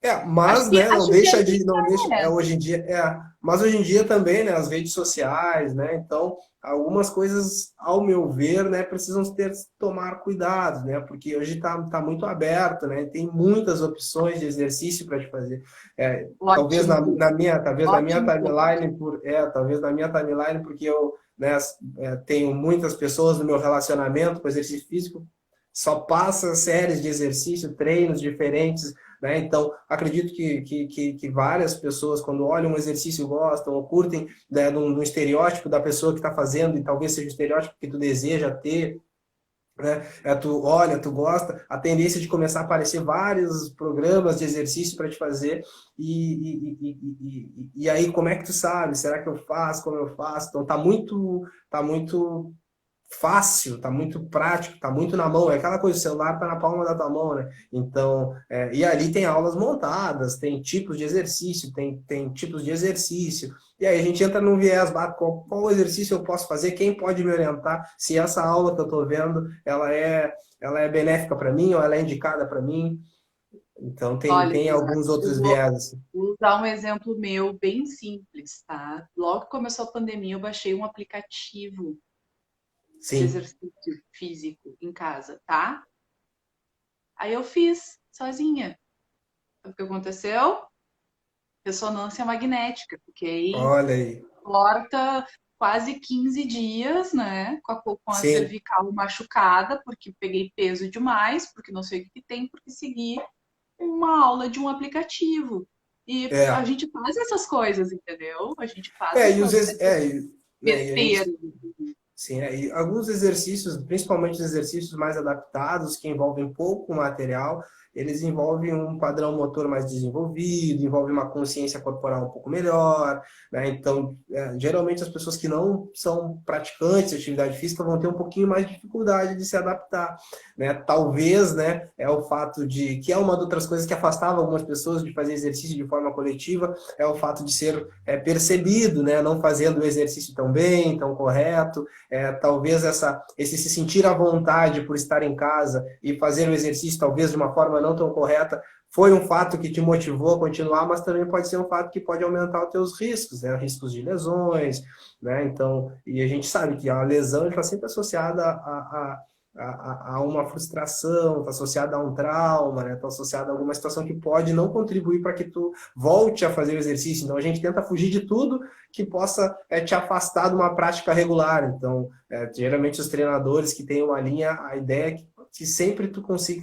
É, Mas, né, não Acho que deixa ainda de, não deixa, é. hoje em dia, mas hoje em dia também, né, as redes sociais, né, então, algumas coisas, ao meu ver, né, precisam tomar cuidado, né, porque hoje tá muito aberto, né, tem muitas opções de exercício para te fazer. Talvez Ótimo ponto. talvez na minha Ótimo ponto. timeline, talvez na minha timeline, porque eu, né, tenho muitas pessoas no meu relacionamento com exercício físico, só passa séries de exercício, treinos diferentes, né? Então, acredito que várias pessoas, quando olham um exercício, gostam ou curtem, né, no estereótipo da pessoa que está fazendo, e talvez seja o estereótipo que tu deseja ter, né? Tu olha, tu gosta, a tendência de começar a aparecer vários programas de exercício para te fazer, e aí como é que tu sabe? Será que eu faço? Como eu faço? Então, tá muito fácil, tá muito prático, tá muito na mão. É aquela coisa, o celular tá na palma da tua mão, né? Então, e ali tem aulas montadas, tem tipos de exercício, tem tipos de exercício. E aí a gente entra num viés, qual exercício eu posso fazer, quem pode me orientar, se essa aula que eu estou vendo, ela é benéfica para mim ou ela é indicada para mim. Então, Olha, tem alguns eu outros vou viés. Assim. usar um exemplo meu bem simples, tá? Logo que começou a pandemia, eu baixei um aplicativo de Sim, exercício físico em casa, tá? Aí eu fiz sozinha. O que aconteceu? Ressonância magnética. Fiquei olha aí. morta quase 15 dias, né? Com a Sim, cervical machucada, porque peguei peso demais, porque não sei o que que tem, porque segui uma aula de um aplicativo. E a é. gente faz essas coisas, entendeu? A gente faz essas Né, e a gente besteiras. sim, e alguns exercícios, principalmente os exercícios mais adaptados, que envolvem pouco material, eles envolvem um padrão motor mais desenvolvido, envolvem uma consciência corporal um pouco melhor, né? Então, geralmente as pessoas que não são praticantes de atividade física vão ter um pouquinho mais de dificuldade de se adaptar, né? Talvez, né, é o fato de, que é uma das outras coisas que afastava algumas pessoas de fazer exercício de forma coletiva, é o fato de ser percebido, né, não fazendo o exercício tão bem, tão correto, talvez esse se sentir à vontade por estar em casa e fazer o exercício talvez de uma forma não tão correta, foi um fato que te motivou a continuar, mas também pode ser um fato que pode aumentar os teus riscos, né? Riscos de lesões, né? Então, e a gente sabe que a lesão está sempre associada a uma frustração, está associada a um trauma, né? Está associada a alguma situação que pode não contribuir para que tu volte a fazer o exercício. Então, a gente tenta fugir de tudo que possa te afastar de uma prática regular. Então, geralmente os treinadores que têm uma linha, a ideia é que sempre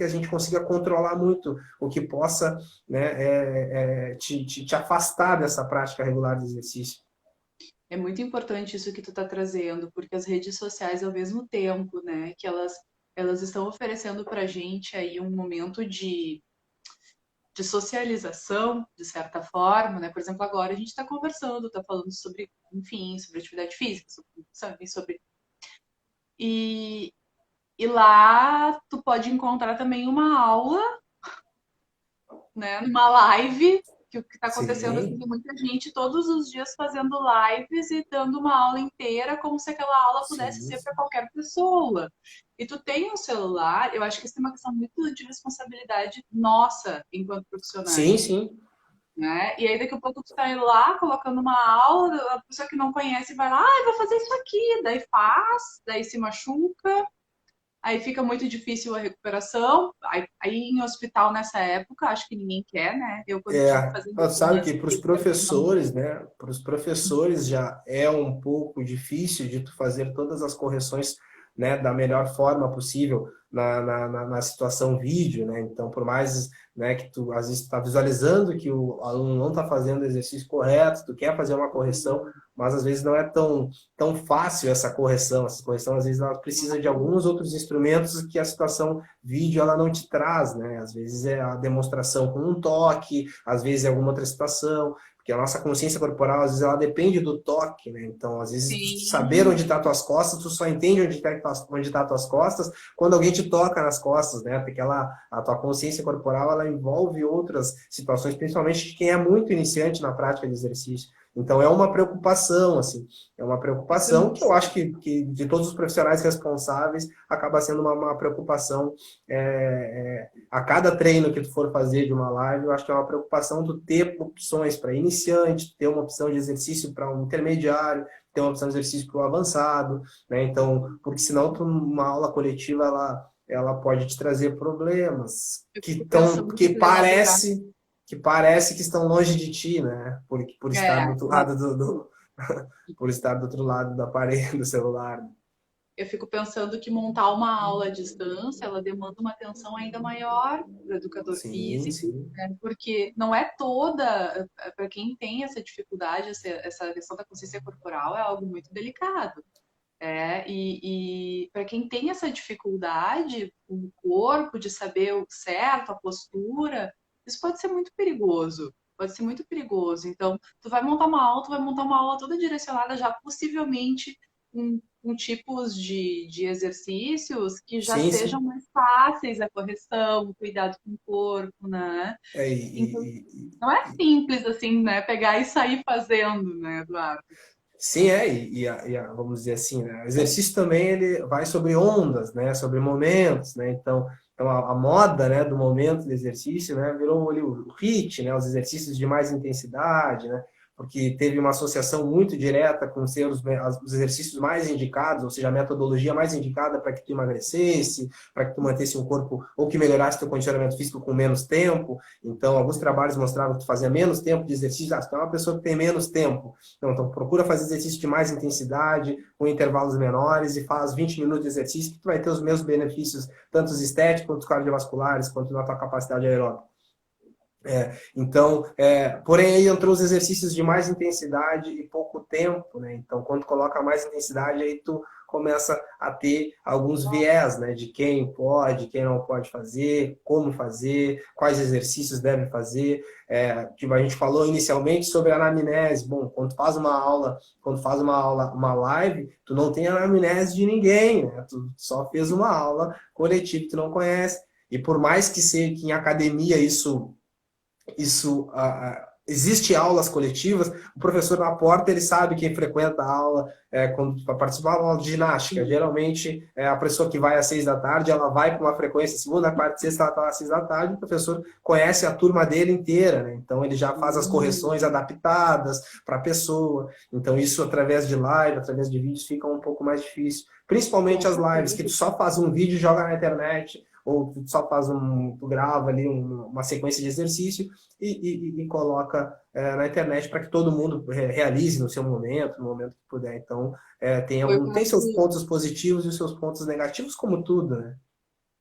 a gente consiga controlar muito o que possa, né, te afastar dessa prática regular de exercício. É muito importante isso que tu está trazendo, porque as redes sociais, ao mesmo tempo, né, que elas estão oferecendo para a gente aí um momento de socialização, de certa forma, né? Por exemplo, agora a gente está conversando, está falando sobre, enfim, sobre atividade física, sobre. E, e lá tu pode encontrar também uma aula, né, numa live, que o que está acontecendo assim, Sim, tem muita gente todos os dias fazendo lives e dando uma aula inteira, como se aquela aula pudesse sim, ser para qualquer pessoa. E tu tem um celular, eu acho que isso é uma questão muito de responsabilidade nossa, enquanto sim, profissionais. sim. Né? E aí daqui a pouco tu tá indo lá, colocando uma aula, a pessoa que não conhece vai lá, ah, vou fazer isso aqui, daí faz, daí se machuca, aí fica muito difícil a recuperação. Aí em hospital nessa época, acho que ninguém quer, né? Eu quando tive que fazer Mas sabe que ressonância, para os fiquei perdendo a professores, mão. né? Para os professores já é um pouco difícil de tu fazer todas as correções, né, da melhor forma possível na situação vídeo, né? Então, por mais, né, que tu às vezes está visualizando que o aluno não está fazendo o exercício correto, tu quer fazer uma correção, mas às vezes não é tão fácil essa correção. Essa correção, às vezes, ela precisa de alguns outros instrumentos que a situação vídeo ela não te traz, né? Às vezes é a demonstração com um toque, às vezes é alguma outra situação, porque a nossa consciência corporal, às vezes, ela depende do toque, né? Então, às vezes, saber Sim, onde está tuas costas, tu só entende onde tá tuas costas quando alguém te toca nas costas, né? Porque a tua consciência corporal, ela envolve outras situações, principalmente de quem é muito iniciante na prática de exercício. Então é uma preocupação, assim, é uma Isso é preocupação muito que eu acho sério. que de todos os profissionais responsáveis acaba sendo uma preocupação a cada treino que tu for fazer de uma live, eu acho que é uma preocupação tu ter opções para iniciante, ter uma opção de exercício para um intermediário, ter uma opção de exercício para o avançado, né? Então, porque senão uma aula coletiva ela pode te trazer problemas Eu que fico estão pensando que para elaborar. que parece que estão longe de ti, né? Por estar do É, outro lado por estar do outro lado do aparelho do celular. eu fico pensando que montar uma aula à distância, ela demanda uma atenção ainda maior do educador Sim, físico, sim. né? Porque não é toda, para quem tem essa dificuldade, essa questão da consciência corporal é algo muito delicado. E para quem tem essa dificuldade, o corpo, de saber o certo, a postura, isso pode ser muito perigoso. Pode ser muito perigoso. Então, tu vai montar uma aula toda direcionada já possivelmente com tipos de exercícios que já Sim, sejam sim. mais fáceis a correção, o cuidado com o corpo, né? É, Então, não é simples assim, né? Pegar e sair fazendo, né, Eduardo? sim, vamos dizer assim, né? O exercício também ele vai sobre ondas, né? Sobre momentos, né? Então a moda, né, do momento do exercício, né, virou ali o HIIT, né? Os exercícios de mais intensidade, né? Porque teve uma associação muito direta com ser os exercícios mais indicados, ou seja, a metodologia mais indicada para que tu emagrecesse, para que tu mantesse um corpo, ou que melhorasse teu condicionamento físico com menos tempo. Então, alguns trabalhos mostravam que tu fazia menos tempo de exercício. Ah, se tu é uma pessoa que tem menos tempo, então, procura fazer exercício de mais intensidade, com intervalos menores, e faz 20 minutos de exercício, que tu vai ter os mesmos benefícios, tanto os estéticos, quanto os cardiovasculares, quanto na tua capacidade aeróbica. Porém, aí entrou os exercícios de mais intensidade e pouco tempo, né? Então, quando coloca mais intensidade, aí tu começa a ter alguns viés, né? De quem pode, quem não pode fazer, como fazer, quais exercícios deve fazer. Tipo, a gente falou inicialmente sobre a anamnese. Bom, quando faz uma aula, uma live, tu não tem anamnese de ninguém, né? Tu só fez uma aula coletiva que tu não conhece. E por mais que seja que em academia existe aulas coletivas, o professor na porta ele sabe quem frequenta a aula quando para participar de uma aula de ginástica. Geralmente a pessoa que vai às 6 da tarde, ela vai com uma frequência segunda, quarta, sexta, ela está às 6 da tarde, o professor conhece a turma dele inteira, né? Então ele já faz as correções adaptadas para a pessoa. Então isso através de live, através de vídeos fica um pouco mais difícil. Com Principalmente as lives, que tu certeza. só faz um vídeo e joga na internet, ou tu só tu grava ali uma sequência de exercício e coloca na internet para que todo mundo realize no seu momento, no momento que puder. Então, Foi o tem seus caso, pontos positivos e os seus pontos negativos, como tudo, né?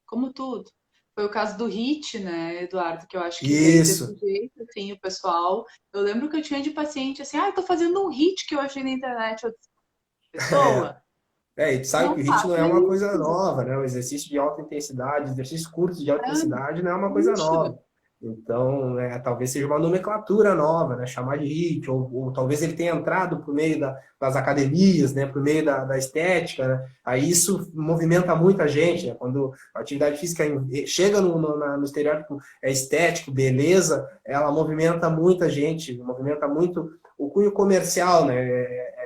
como tudo. Foi o caso do HIIT, né, Eduardo, que eu acho que veio desse Isso. jeito, assim, o pessoal. Eu lembro que eu tinha de paciente assim, eu tô fazendo um HIIT que eu achei na internet. Eu disse, pessoa, E tu sabe que não o HIIT não faça é uma coisa isso. nova, né? O exercício de alta intensidade, exercícios curtos de alta intensidade não é uma coisa Puxa, nova. Então, talvez seja uma nomenclatura nova, né? Chamar de HIIT, ou talvez ele tenha entrado por meio das academias, né? Por meio da estética, né? Aí isso movimenta muita gente, né? Quando a atividade física chega no estereótipo estético, beleza, ela movimenta muita gente, movimenta muito o cunho comercial, né?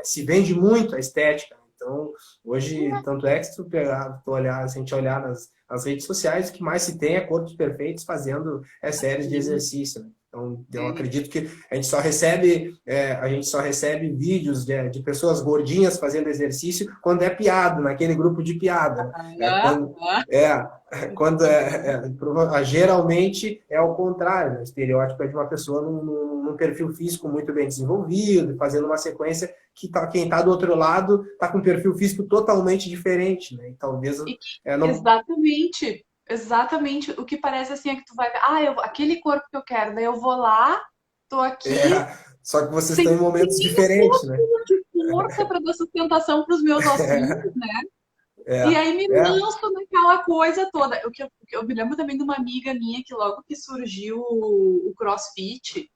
Se vende muito a estética. Então, hoje, tanto é que se se a gente olhar nas redes sociais, o que mais se tem é corpos perfeitos fazendo séries de assim, exercício, né? Então, eu é, acredito que a gente só recebe vídeos de pessoas gordinhas fazendo exercício quando é piada, naquele grupo de piada, né? ah, ah, É, geralmente é o contrário, né? O estereótipo é de uma pessoa num perfil físico muito bem desenvolvido, fazendo uma sequência que quem está do outro lado está com um perfil físico totalmente diferente, né? E talvez e não. exatamente, exatamente. O que parece assim é que tu vai, aquele corpo que eu quero, daí eu vou lá, tô aqui Só que vocês sem estão em momentos nem diferentes, né? de força para dar sustentação para os meus ossinhos, né? E É, aí me é, lanço naquela coisa toda. Eu me lembro também de uma amiga minha que logo que surgiu o CrossFit,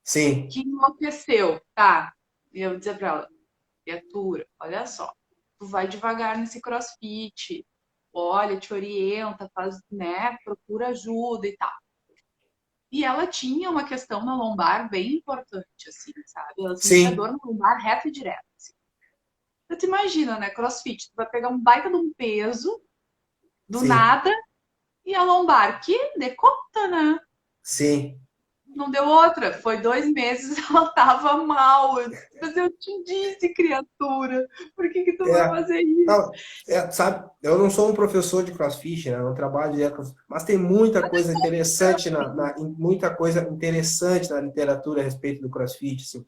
sim. que enlouqueceu, tá? E eu dizia pra ela, criatura, olha só, tu vai devagar nesse CrossFit, olha, te orienta, faz, né, procura ajuda e tal. E ela tinha uma questão na lombar bem importante, assim, sabe? Ela sentia Sim, dor na lombar reta e direta. Assim. Então, tu imagina, né? CrossFit, tu vai pegar um baita de um peso, do sim, nada, e a lombar, que decota, né? sim. Não deu outra. Foi 2 meses, ela tava mal. Mas eu te disse, criatura, por que que tu vai É, fazer isso? não, sabe, eu não sou um professor de CrossFit, né? Eu não trabalho direto, mas tem muita coisa interessante muita coisa interessante na literatura a respeito do CrossFit, assim.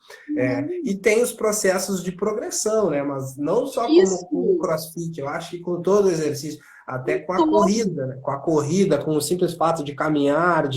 E tem os processos de progressão, né? Mas não só como com o Isso, CrossFit, eu acho que com todo o exercício, até com a todo. corrida, né? Com a corrida, com o simples fato de caminhar,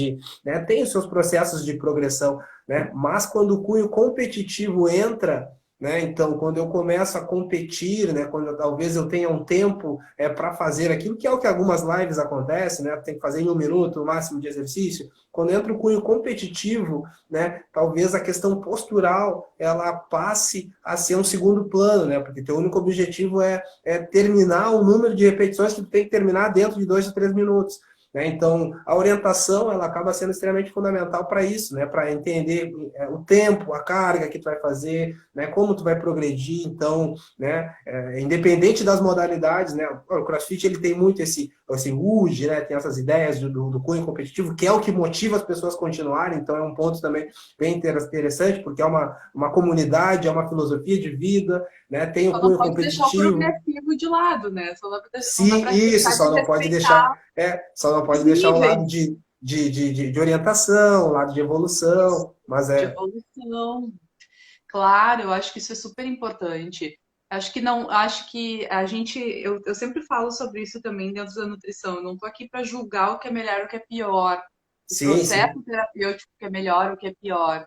né? Tem os seus processos de progressão, né? Mas quando o cunho competitivo entra, né? Então, quando eu começo a competir, né? Quando talvez eu tenha um tempo para fazer aquilo, que é o que algumas lives acontecem, né? Tem que fazer em 1 minuto o máximo de exercício. Quando entra o cunho competitivo, né? Talvez a questão postural ela passe a ser um segundo plano, né? Porque teu único objetivo é terminar o número de repetições que tu tem que terminar dentro de 2 a 3 minutos. Né? Então, a orientação ela acaba sendo extremamente fundamental para isso, né? Para entender o tempo, a carga que tu vai fazer, né? Como tu vai progredir. Então, né? Independente das modalidades, né? O CrossFit ele tem muito esse UGE, né? Tem essas ideias do cunho competitivo, que é o que motiva as pessoas a continuarem. Então, é um ponto também bem interessante, porque é uma comunidade, é uma filosofia de vida, né? Tem o Só não cunho pode deixar o competitivo. progressivo de lado, né? Não dá Sim, para isso, deixar só de não pode respeitar deixar, só não os pode deixar o lado níveis de orientação, o lado de evolução, mas de evolução. Claro, eu acho que isso é super importante. Acho que não, acho que a gente, eu sempre falo sobre isso também dentro da nutrição. Eu não estou aqui para julgar o que é melhor, o que é pior, o sim, sim, processo terapêutico que é melhor, o que é pior.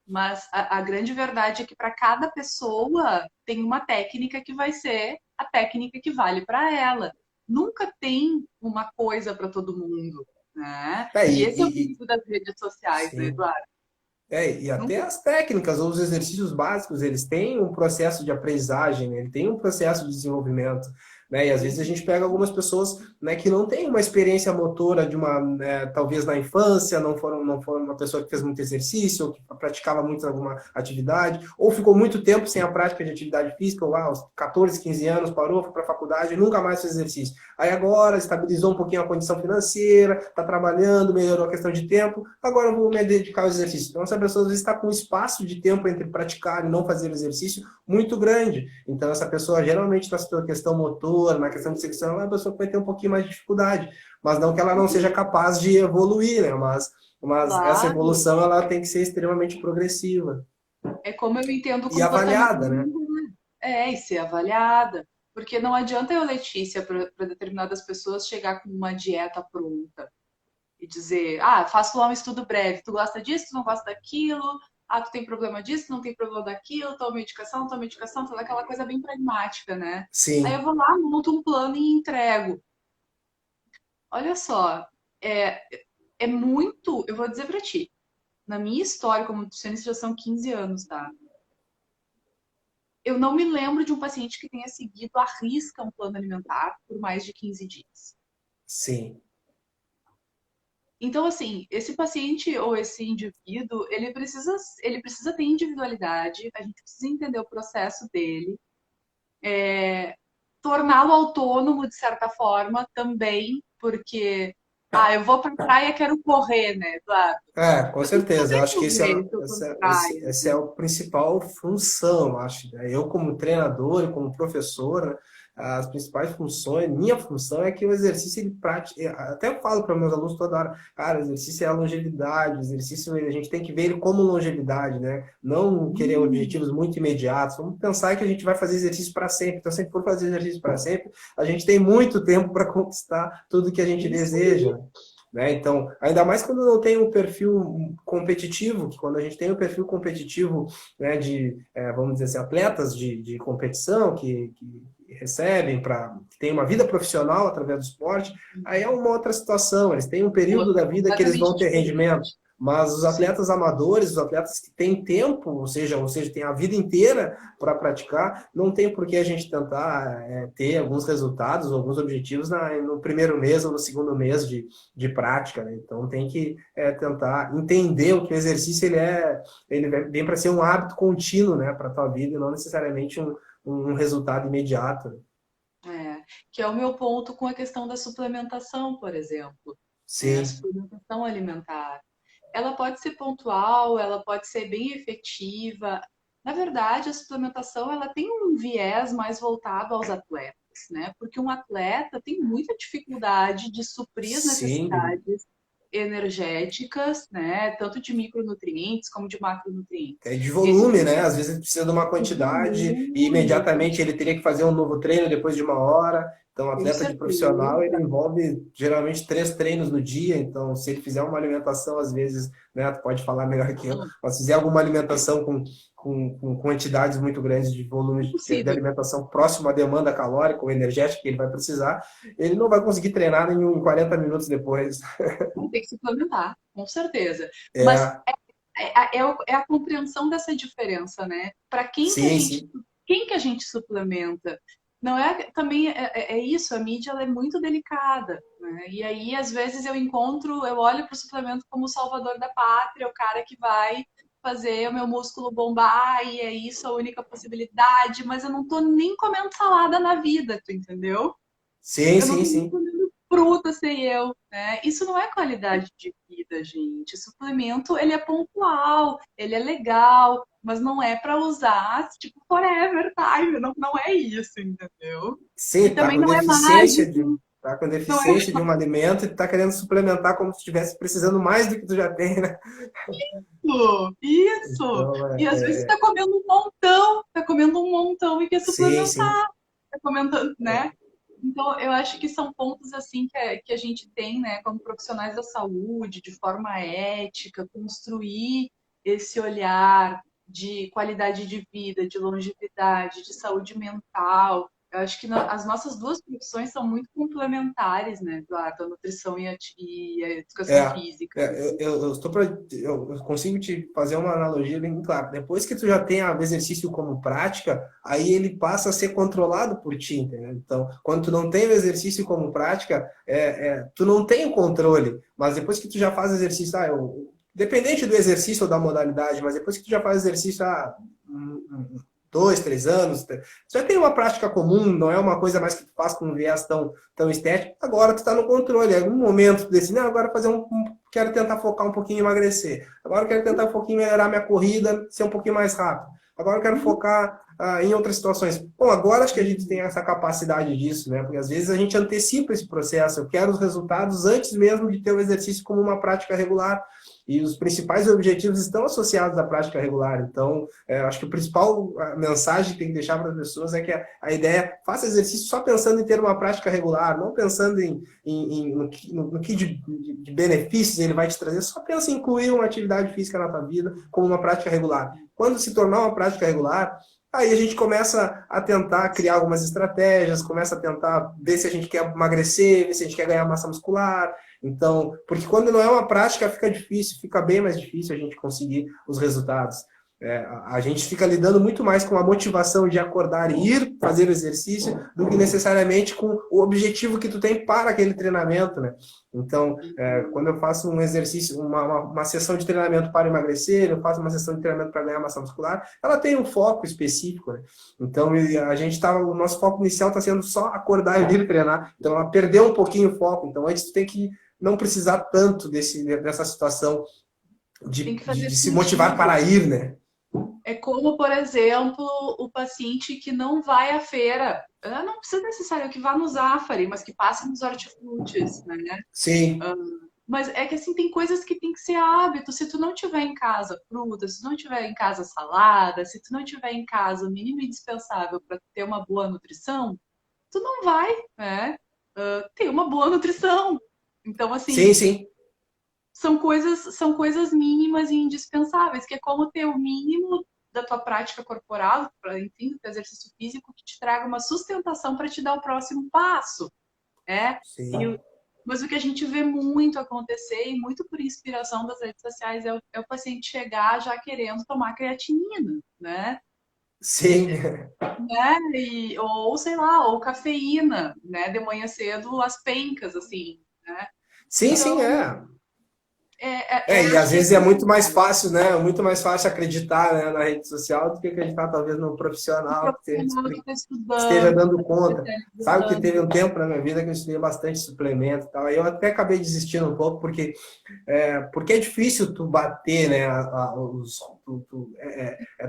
Mas a grande verdade é que para cada pessoa tem uma técnica que vai ser a técnica que vale para ela. Nunca tem uma coisa para todo mundo, né? é, E esse é o e, perigo das redes sociais, né, sim. Eduardo? E até Nunca. as técnicas ou os exercícios básicos, eles têm um processo de aprendizagem, né? Ele tem um processo de desenvolvimento, né? E às vezes a gente pega algumas pessoas, né, que não têm uma experiência motora de talvez na infância, não foram uma pessoa que fez muito exercício, ou que praticava muito alguma atividade, ou ficou muito tempo sem a prática de atividade física, ou aos 14, 15 anos parou, foi para a faculdade e nunca mais fez exercício. Aí agora estabilizou um pouquinho a condição financeira, está trabalhando, melhorou a questão de tempo, agora eu vou me dedicar ao exercício. Então, essa pessoa às vezes está com um espaço de tempo entre praticar e não fazer exercício muito grande. Então, essa pessoa geralmente na sua questão motora, na questão de execução, é uma pessoa que vai ter um pouquinho mais de dificuldade. Mas não que ela não seja capaz de evoluir, né? Mas essa Claro. evolução ela tem que ser extremamente progressiva É como eu entendo o e comportamento avaliada, né? humano. E ser avaliada. Porque não adianta eu, Letícia, para determinadas pessoas chegar com uma dieta pronta e dizer, ah, faço lá um estudo breve, tu gosta disso, tu não gosta daquilo, ah, tu tem problema disso, não tem problema daquilo, toma medicação, toda aquela coisa bem pragmática, né? Aí eu Sim, vou lá, monto um plano e entrego. Olha só, é, é muito, eu vou dizer para ti, na minha história como nutricionista já são 15 anos, tá? Eu não me lembro de um paciente que tenha seguido à risca um plano alimentar por mais de 15 dias. sim. Então, assim, esse paciente ou esse indivíduo, ele precisa ter individualidade, a gente precisa entender o processo dele, torná-lo autônomo de certa forma também, porque, eu vou para a praia, quero correr, né, Eduardo? Com Mas tu não certeza. Eu vai acho que correr se eu tô na praia. esse é o principal função, eu acho, né? Eu, como treinador e como professor, né, as principais funções, minha função é que o exercício, ele pratique, até eu falo para meus alunos toda hora, cara, o exercício é a longevidade, o exercício a gente tem que ver ele como longevidade, né? Não querer objetivos muito imediatos, vamos pensar que a gente vai fazer exercício para sempre, então se a gente for fazer exercício para sempre, a gente tem muito tempo para conquistar tudo que a gente Isso aí. deseja, né? Então, ainda mais quando não tem um perfil competitivo, que quando a gente tem um perfil competitivo, né, vamos dizer assim, atletas de competição que recebem que têm uma vida profissional através do esporte, aí é uma outra situação. Eles têm um período Outra da vida que eles completamente vão ter rendimento, diferente. Mas os sim. atletas amadores, os atletas que têm tempo, ou seja, têm a vida inteira para praticar, não tem por que a gente tentar ter alguns resultados, alguns objetivos no primeiro mês ou no segundo mês de prática, né? Então tem que tentar entender o que o exercício ele vem para ser um hábito contínuo, né, para a tua vida e não necessariamente um resultado imediato, né? Que é o meu ponto com a questão da suplementação, por exemplo, né? A Sim, suplementação alimentar. Ela pode ser pontual, ela pode ser bem efetiva. Na verdade, a suplementação ela tem um viés mais voltado aos atletas, né? Porque um atleta tem muita dificuldade de suprir as sim, necessidades energéticas, né? Tanto de micronutrientes como de macronutrientes. é de Esse volume, né? Às vezes ele precisa de uma quantidade e volume, imediatamente ele teria que fazer um novo treino depois de uma hora. Então, o com atleta de profissional, ele certeza. envolve geralmente 3 treinos no dia. Então, se ele fizer uma alimentação, às vezes, né, tu pode falar melhor que eu, mas se fizer alguma alimentação com quantidades muito grandes de volume de Impossível. alimentação próximo à demanda calórica ou energética que ele vai precisar, ele não vai conseguir treinar em 40 minutos depois. Tem que suplementar, com certeza. Mas É, é a compreensão dessa diferença, né? Para sim, sim. quem que a gente suplementa? Não é também é isso, a mídia ela é muito delicada, né? E aí às vezes eu olho para o suplemento como o salvador da pátria, o cara que vai fazer o meu músculo bombar e é isso a única possibilidade, mas eu não tô nem comendo salada na vida, tu entendeu? Sim, Eu não sim, tô nem sim. comendo fruta sem eu, né? Isso não é qualidade de vida, gente. Suplemento, ele é pontual, ele é legal, mas não é para usar, tipo, forever time. Não, não é isso, entendeu? E Sim, também não é mágico. tá com Não é deficiência de um alimento e tá querendo suplementar como se estivesse precisando mais do que tu já tem, né? isso, isso. Então, E às vezes tá comendo um montão e quer sim, suplementar, sim. tá comentando, É, né? Então, eu acho que são pontos assim que a gente tem, né, como profissionais da saúde, de forma ética, construir esse olhar de qualidade de vida, de longevidade, de saúde mental. Eu acho que as nossas duas profissões são muito complementares, né, Eduardo? A nutrição e a é, educação física. eu consigo te fazer uma analogia bem clara. Depois que tu já tem o exercício como prática, aí ele passa a ser controlado por ti, entendeu? Então, quando tu não tem o exercício como prática, tu não tem o controle. Mas depois que tu já faz exercício, dependente do exercício ou da modalidade, mas depois que tu já faz exercício há 2, 3 anos, tu já tem uma prática comum, não é uma coisa mais que tu faz com um viés tão estético. Agora tu está no controle. Em algum momento tu decide, não, agora fazer quero tentar focar um pouquinho em emagrecer. Agora eu quero tentar um pouquinho melhorar minha corrida, ser um pouquinho mais rápido. Agora eu quero focar em outras situações. Bom, agora acho que a gente tem essa capacidade disso, né? Porque às vezes a gente antecipa esse processo. Eu quero os resultados antes mesmo de ter o exercício como uma prática regular. E os principais objetivos estão associados à prática regular. Então, acho que a principal mensagem que tem que deixar para as pessoas é que a ideia é faça exercício só pensando em ter uma prática regular, não pensando no que de benefícios ele vai te trazer, só pensa em incluir uma atividade física na tua vida como uma prática regular. Quando se tornar uma prática regular, aí a gente começa a tentar criar algumas estratégias, começa a tentar ver se a gente quer emagrecer, ver se a gente quer ganhar massa muscular. Então, porque quando não é uma prática, fica difícil, fica bem mais difícil a gente conseguir os resultados. A gente fica lidando muito mais com a motivação de acordar e ir fazer o exercício do que necessariamente com o objetivo que tu tem para aquele treinamento, né? Então, quando eu faço um exercício, uma sessão de treinamento para emagrecer, eu faço uma sessão de treinamento para ganhar massa muscular, ela tem um foco específico, né? Então, o nosso foco inicial está sendo só acordar e vir treinar. Então, ela perdeu um pouquinho o foco. Então, antes tu tem que não precisar tanto dessa situação Tem de, que de, fazer de se motivar para sentido. ir, né? É como, por exemplo, o paciente que não vai à feira. Não precisa necessariamente que vá no Zafari, mas que passe nos hortifrutis, né? Sim, Mas é que assim, tem coisas que tem que ser hábito. Se tu não tiver em casa fruta, se tu não tiver em casa salada, se tu não tiver em casa o mínimo indispensável para ter uma boa nutrição, tu não vai, né, ter uma boa nutrição. Então, sim, assim, sim. são coisas mínimas e indispensáveis, que é como ter o mínimo da tua prática corporal, enfim, do teu exercício físico, que te traga uma sustentação para te dar o próximo passo, né? E Sim. Mas o que a gente vê muito acontecer, e muito por inspiração das redes sociais, é o paciente chegar já querendo tomar creatinina, né? Sim, Ou sei lá, ou cafeína, né? De manhã cedo, as pencas, assim, né? sim, sim, Então, é. eu E às acho que vezes esse é é o muito mais cuidado. fácil, né? Muito mais fácil acreditar, né, na rede social do que acreditar talvez no O profissional profissional que está esteja estudando, que dando está se conta. Sabe que teve especializando. um tempo na minha vida que eu estudei bastante suplemento e tal. Aí eu até acabei desistindo um pouco, porque é difícil tu bater, né?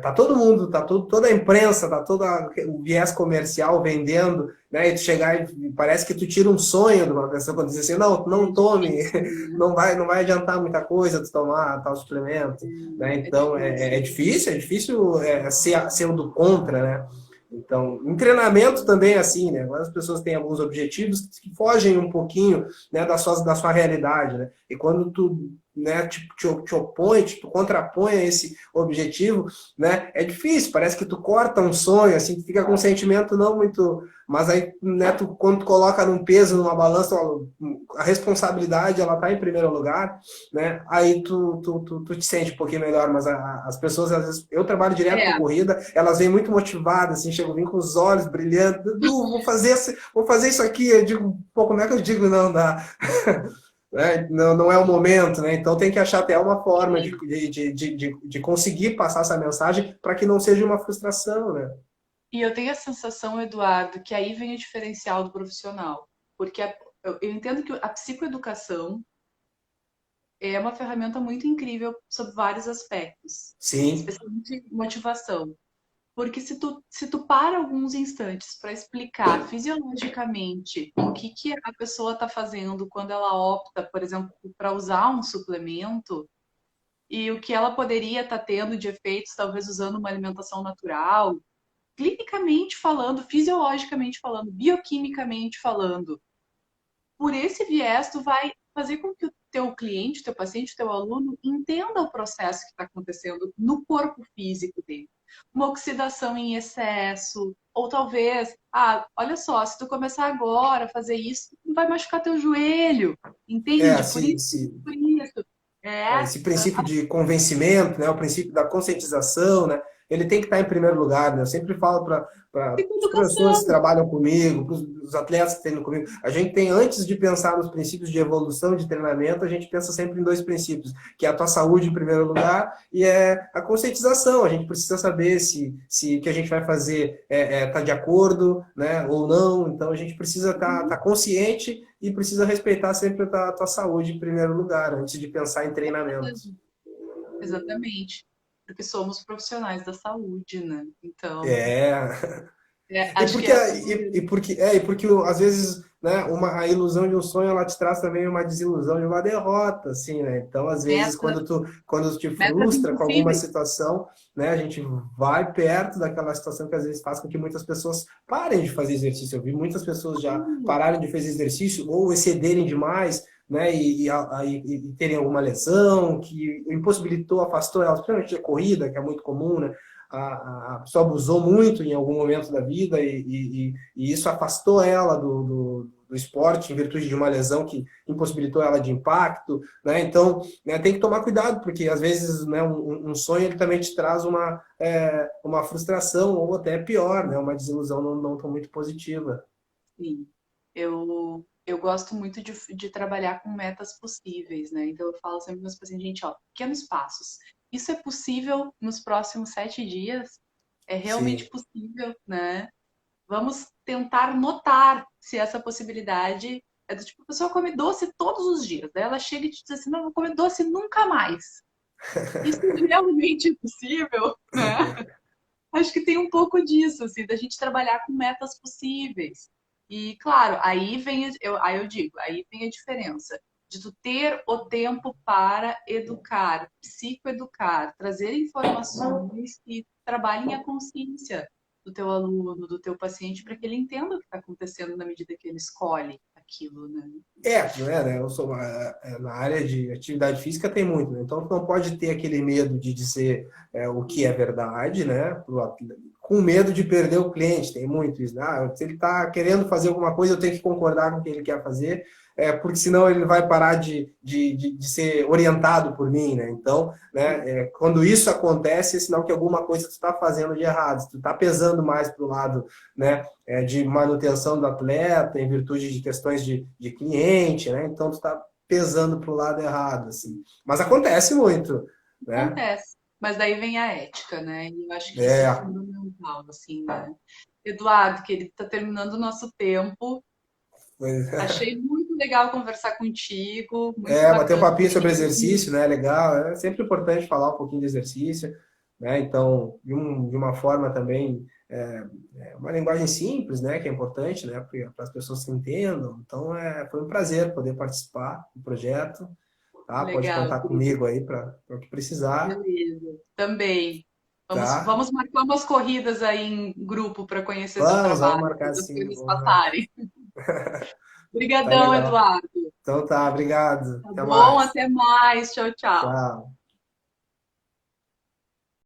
Tá todo mundo, toda a imprensa, tá todo o viés comercial vendendo, né? E tu chegar e parece que tu tira um sonho de uma pessoa quando diz assim, não, É não tome, difícil, né? não vai adiantar muita coisa tu tomar tal suplemento, né? É Então difícil. é difícil ser o do contra, né? Então, em treinamento também é assim, né? Agora as pessoas têm alguns objetivos que fogem um pouquinho, né, da sua realidade, né? E quando tu, né, te opõe, tu contrapõe a esse objetivo, né, é difícil, parece que tu corta um sonho, assim, tu fica com um sentimento não muito... Mas aí, né, quando tu coloca num peso, numa balança, a responsabilidade, ela tá em primeiro lugar, né? Aí tu te sente um pouquinho melhor, mas as pessoas, às vezes, eu trabalho direto com É, corrida, elas vêm muito motivadas, assim, chegam vim com os olhos brilhando, vou fazer isso aqui, eu digo, pô, como é que eu digo não dá? Né? Não, não é o momento, né? Então tem que achar até uma forma de conseguir passar essa mensagem para que não seja uma frustração, né? e eu tenho a sensação, Eduardo, que aí vem o diferencial do profissional. Porque eu entendo que a psicoeducação é uma ferramenta muito incrível sob vários aspectos, Sim, especialmente motivação. Porque se tu para alguns instantes para explicar fisiologicamente o que a pessoa está fazendo quando ela opta, por exemplo, para usar um suplemento, e o que ela poderia estar tendo de efeitos, talvez usando uma alimentação natural, clinicamente falando, fisiologicamente falando, bioquimicamente falando, por esse viés, tu vai fazer com que o teu cliente, o teu paciente, o teu aluno entenda o processo que está acontecendo no corpo físico dele. Uma oxidação em excesso, ou talvez, olha só, se tu começar agora a fazer isso, vai machucar teu joelho, entende? Por assim, isso, por isso. É, esse princípio de convencimento, né, o princípio da conscientização, né, ele tem que estar em primeiro lugar. Né? Eu sempre falo para os professores que educação. trabalham comigo, para os atletas que treinam comigo, a gente tem, antes de pensar nos princípios de evolução de treinamento, a gente pensa sempre em dois princípios, que é a tua saúde em primeiro lugar e é a conscientização. A gente precisa saber se o que a gente vai fazer tá de acordo, né, ou não. Então a gente precisa estar consciente e precisa respeitar sempre a tua saúde em primeiro lugar, antes de pensar em treinamento. Exatamente. Porque somos profissionais da saúde, né? Então, É. E acho que porque, essa e porque às vezes, né, a ilusão de um sonho ela te traz também uma desilusão de uma derrota, assim, né? Então, às vezes, meta, quando tu te metas frustra com alguma impossíveis. situação, né, a gente vai perto daquela situação que às vezes faz com que muitas pessoas parem de fazer exercício. Eu vi muitas pessoas já pararem de fazer exercício ou excederem demais, né, e terem alguma lesão que impossibilitou, afastou elas, principalmente a corrida, que é muito comum, né? A pessoa abusou muito em algum momento da vida e isso afastou ela do esporte em virtude de uma lesão que impossibilitou ela de impacto, né? Então, né, tem que tomar cuidado, porque às vezes, né, um sonho ele também te traz uma frustração ou até pior, né, uma desilusão não tão muito positiva. Sim. Eu gosto muito de trabalhar com metas possíveis, né? Então eu falo sempre para meus pacientes, gente, ó, pequenos passos. Isso é possível nos próximos 7 dias? É realmente Sim. possível, né? Vamos tentar notar se essa possibilidade é do tipo, a pessoa come doce todos os dias. Daí ela chega e te diz assim, não, eu vou comer doce nunca mais. Isso realmente é possível, né? Acho que tem um pouco disso, assim, da gente trabalhar com metas possíveis. E, claro, aí eu digo, aí vem a diferença de tu ter o tempo para educar, psicoeducar, trazer informações que trabalhem a consciência do teu aluno, do teu paciente, para que ele entenda o que está acontecendo na medida que ele escolhe aquilo, né? Né? Eu sou na área de atividade física tem muito, né? Então tu não pode ter aquele medo de dizer o que é verdade, né? com medo de perder o cliente. Tem muito isso, né? Se ele está querendo fazer alguma coisa, eu tenho que concordar com o que ele quer fazer, porque senão ele vai parar de ser orientado por mim, né? Então, né, quando isso acontece, é sinal que alguma coisa tu está fazendo de errado, tu está pesando mais para o lado, né, de manutenção do atleta, em virtude de questões de cliente, né? Então, tu está pesando para o lado errado, assim. Mas acontece muito, né? Acontece. Mas daí vem a ética, né? E eu acho que isso é É, fundamental, assim, né? Eduardo, querido, está terminando o nosso tempo. pois Achei muito legal conversar contigo, muito bater um bacana papinho sobre mesmo. exercício, né? Legal. É sempre importante falar um pouquinho de exercício, né? Então, de uma forma também, uma linguagem simples, né? Que é importante, né? Para as pessoas que entendam. Então, foi um prazer poder participar do projeto, tá? Pode Legal, contar querido. comigo aí para o que precisar, Beleza. Também. tá? Vamos marcar umas corridas aí em grupo para conhecer teu Vamos trabalho, marcar quando as sim, coisas vamos marcar. passarem. Tá Obrigadão, legal. Eduardo. Então tá, obrigado. Tá Até bom? mais. Até mais. Tchau, tchau. Tchau.